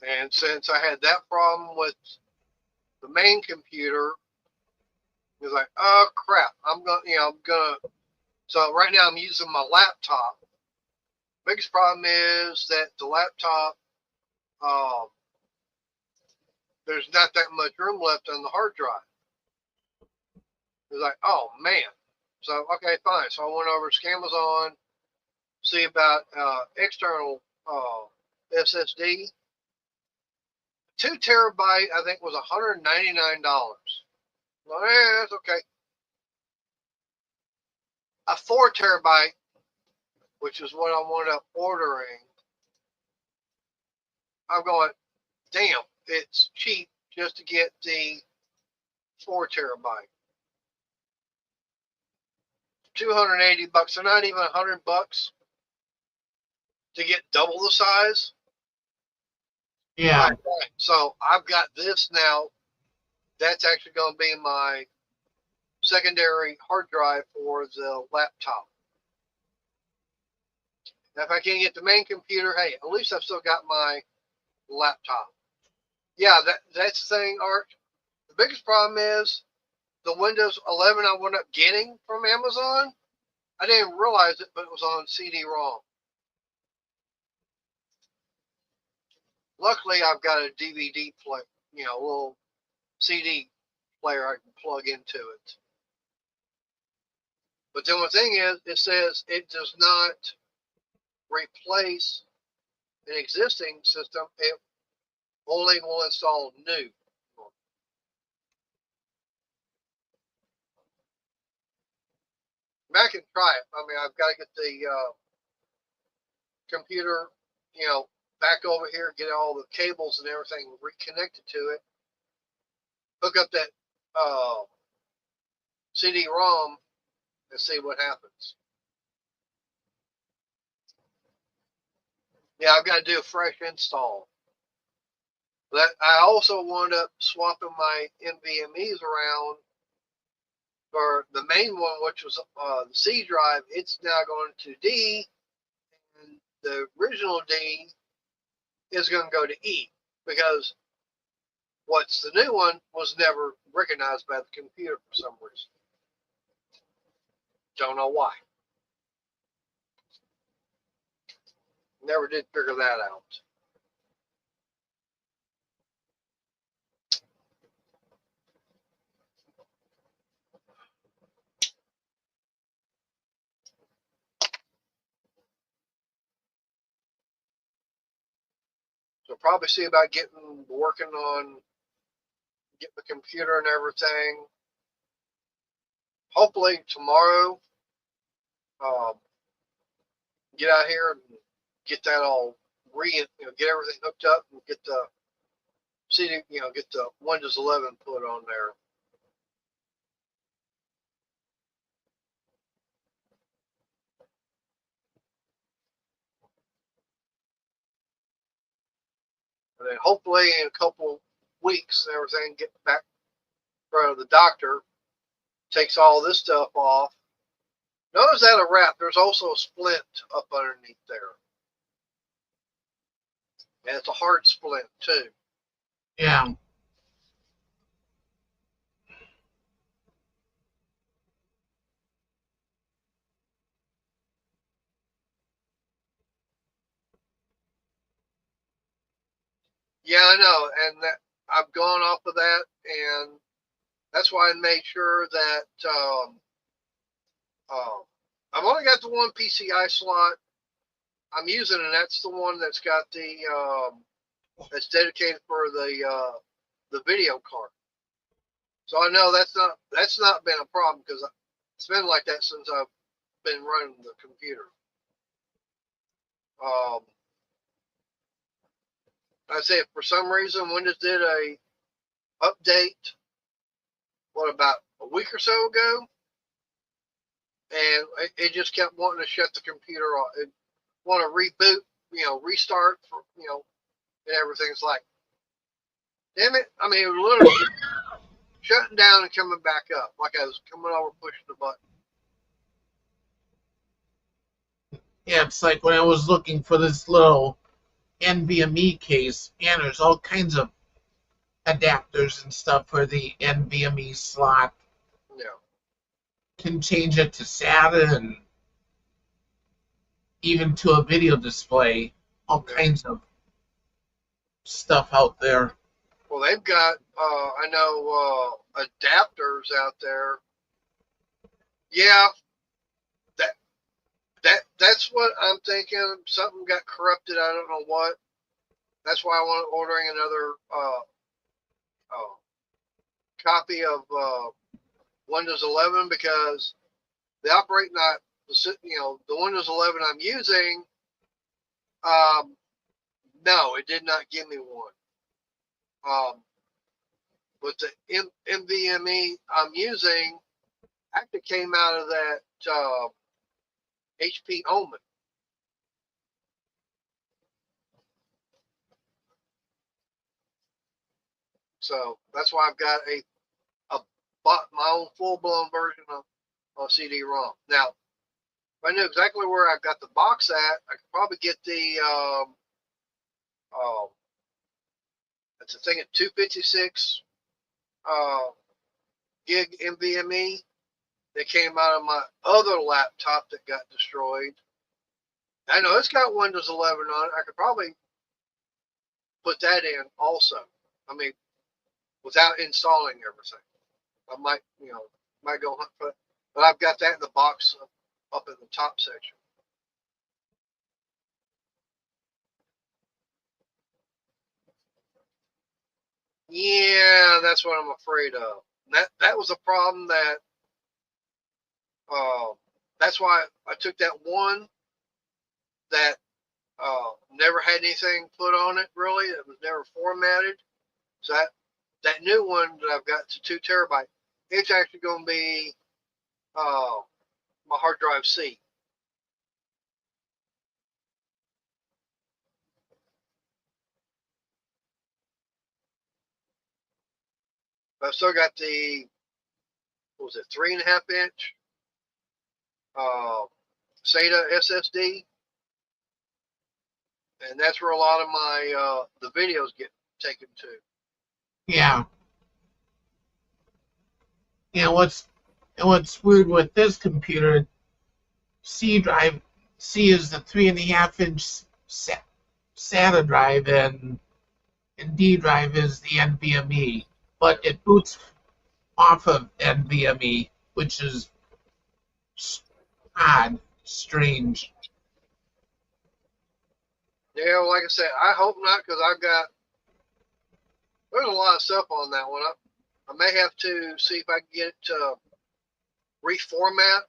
And since I had that problem with the main computer, it was like, oh crap, so right now I'm using my laptop. Biggest problem is that the laptop, um, there's not that much room left on the hard drive. It's like, oh man. So okay, fine. So I went over to Amazon, see about external SSD. 2 terabyte, I think, was $199. Well, that's okay. A 4 terabyte, which is what I wound up ordering. I'm going, damn, it's cheap just to get the 4 terabyte. $280. So not even $100 to get double the size. Yeah. Right. So I've got this now. That's actually going to be my secondary hard drive for the laptop. Now, if I can't get the main computer, hey, at least I've still got my laptop. Yeah, that's the thing, Art. The biggest problem is the Windows 11 I wound up getting from Amazon. I didn't realize it, but it was on CD-ROM. Luckily, I've got a DVD player, a little CD player I can plug into it. But the only thing is, it says it does not replace an existing system. It only will install new. I can try it. I mean, I've got to get the computer, back over here, get all the cables and everything reconnected to it, hook up that CD-ROM, and see what happens. Yeah, I've got to do a fresh install. But I also wound up swapping my NVMe's around for the main one, which was the C drive. It's now going to D, and the original D is going to go to E because what's the new one was never recognized by the computer for some reason. Don't know why. Never did figure that out. So probably see about working on getting the computer and everything. Hopefully tomorrow, um, get out here and get that all get everything hooked up and get the CD, get the Windows 11 put on there. And then hopefully in a couple weeks and everything, get back in front of the doctor, takes all this stuff off. Notice that a wrap, there's also a splint up underneath there. And it's a hard splint too. Yeah. Yeah, I know. And that I've gone off of that, and that's why I made sure that uh, I've only got the one PCI slot I'm using, and that's the one that's got the that's dedicated for the video card. So I know that's not been a problem because it's been like that since I've been running the computer. Um, I say for some reason Windows did a update. What about a week or so ago? and it just kept wanting to shut the computer off. It want to reboot, restart, and everything's like, damn it! I mean, it was literally shutting down and coming back up, like I was coming over pushing the button. Yeah, it's like when I was looking for this little NVMe case, and there's all kinds of adapters and stuff for the NVMe slot. Yeah. Can change it to SATA and even to a video display. All kinds of stuff out there. Well, they've got, I know, adapters out there. Yeah, that's what I'm thinking. Something got corrupted. I don't know what. That's why I want ordering another copy of Windows 11, because the operating the Windows 11 I'm using, no, it did not give me one. But the NVMe I'm using actually came out of that HP Omen. So that's why I've got bought my own full-blown version of CD-ROM. Now, if I knew exactly where I've got the box at, I could probably get the it's a thing at 256 gig NVMe that came out of my other laptop that got destroyed. I know it's got Windows 11 on it. I could probably put that in also. I mean, without installing everything. I might go hunt for it. But I've got that in the box up in the top section. Yeah, that's what I'm afraid of. That was a problem that's why I took that one that never had anything put on it, really. It was never formatted. So that new one that I've got to 2 terabyte, it's actually going to be my hard drive C. But I've still got the, what was it, 3.5-inch SATA SSD, and that's where a lot of my the videos get taken to. Yeah. Yeah, what's weird with this computer, C drive, C is the 3.5-inch SATA drive, and D drive is the NVMe, but it boots off of NVMe, which is odd, strange. Yeah, like I said, I hope not, because there's a lot of stuff on that one. I may have to see if I can get it to reformat,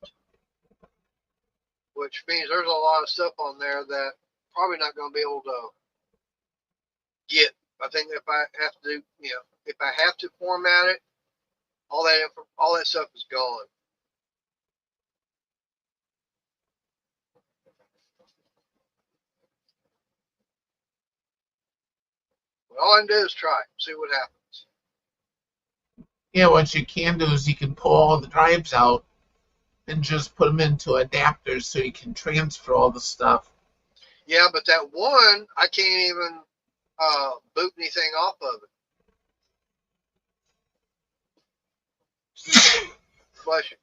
which means there's a lot of stuff on there that probably not going to be able to get. I think if I have to, if I have to format it, all that stuff is gone. But all I can do is try, see what happens. Yeah, what you can do is you can pull all the drives out and just put them into adapters so you can transfer all the stuff. Yeah, but that one, I can't even boot anything off of it. Bless you.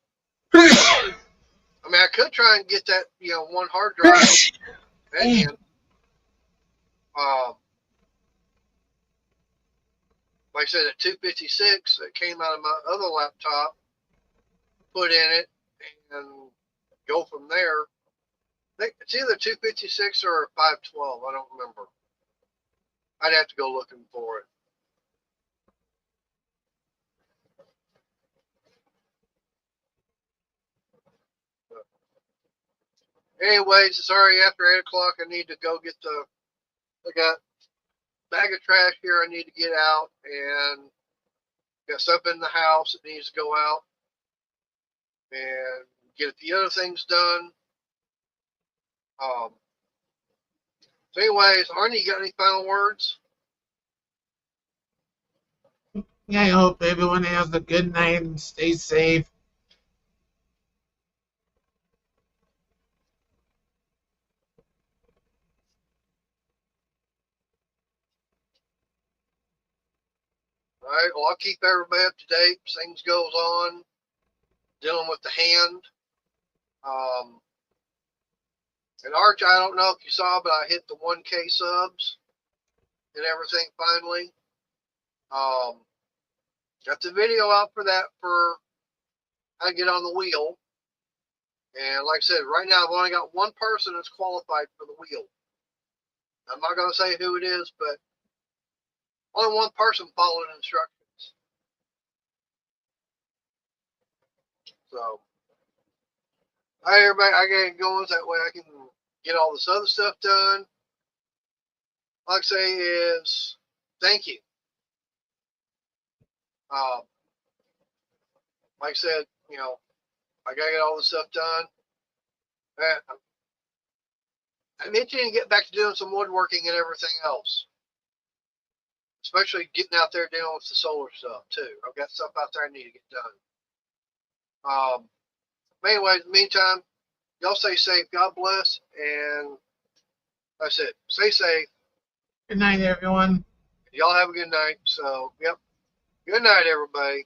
I mean, I could try and get that, one hard drive in. Like I said, a 256 that came out of my other laptop, put in it, and go from there. It's either 256 or 512. I don't remember. I'd have to go looking for it. But anyways, it's already after 8 o'clock. I need to go get I got a bag of trash here I need to get out, and got stuff in the house that needs to go out. And get a few other things done. So anyways, Arnie, you got any final words? Yeah, I hope everyone has a good night and stay safe. All right, well, I'll keep everybody up to date as things goes on, dealing with the hand. And Arch, I don't know if you saw, but I hit the 1K subs and everything finally. Got the video out for that for how to get on the wheel. And like I said, right now I've only got one person that's qualified for the wheel. I'm not going to say who it is, but only one person followed instructions. So, all right, everybody, I got it going so that way I can get all this other stuff done. Like I say, is thank you. Like I said, I got to get all this stuff done. I'm itching to get back to doing some woodworking and everything else. Especially getting out there dealing with the solar stuff too. I've got stuff out there I need to get done. But anyway, in the meantime, y'all stay safe. God bless. And like I said, stay safe. Good night, everyone. Y'all have a good night. So, yep. Good night, everybody.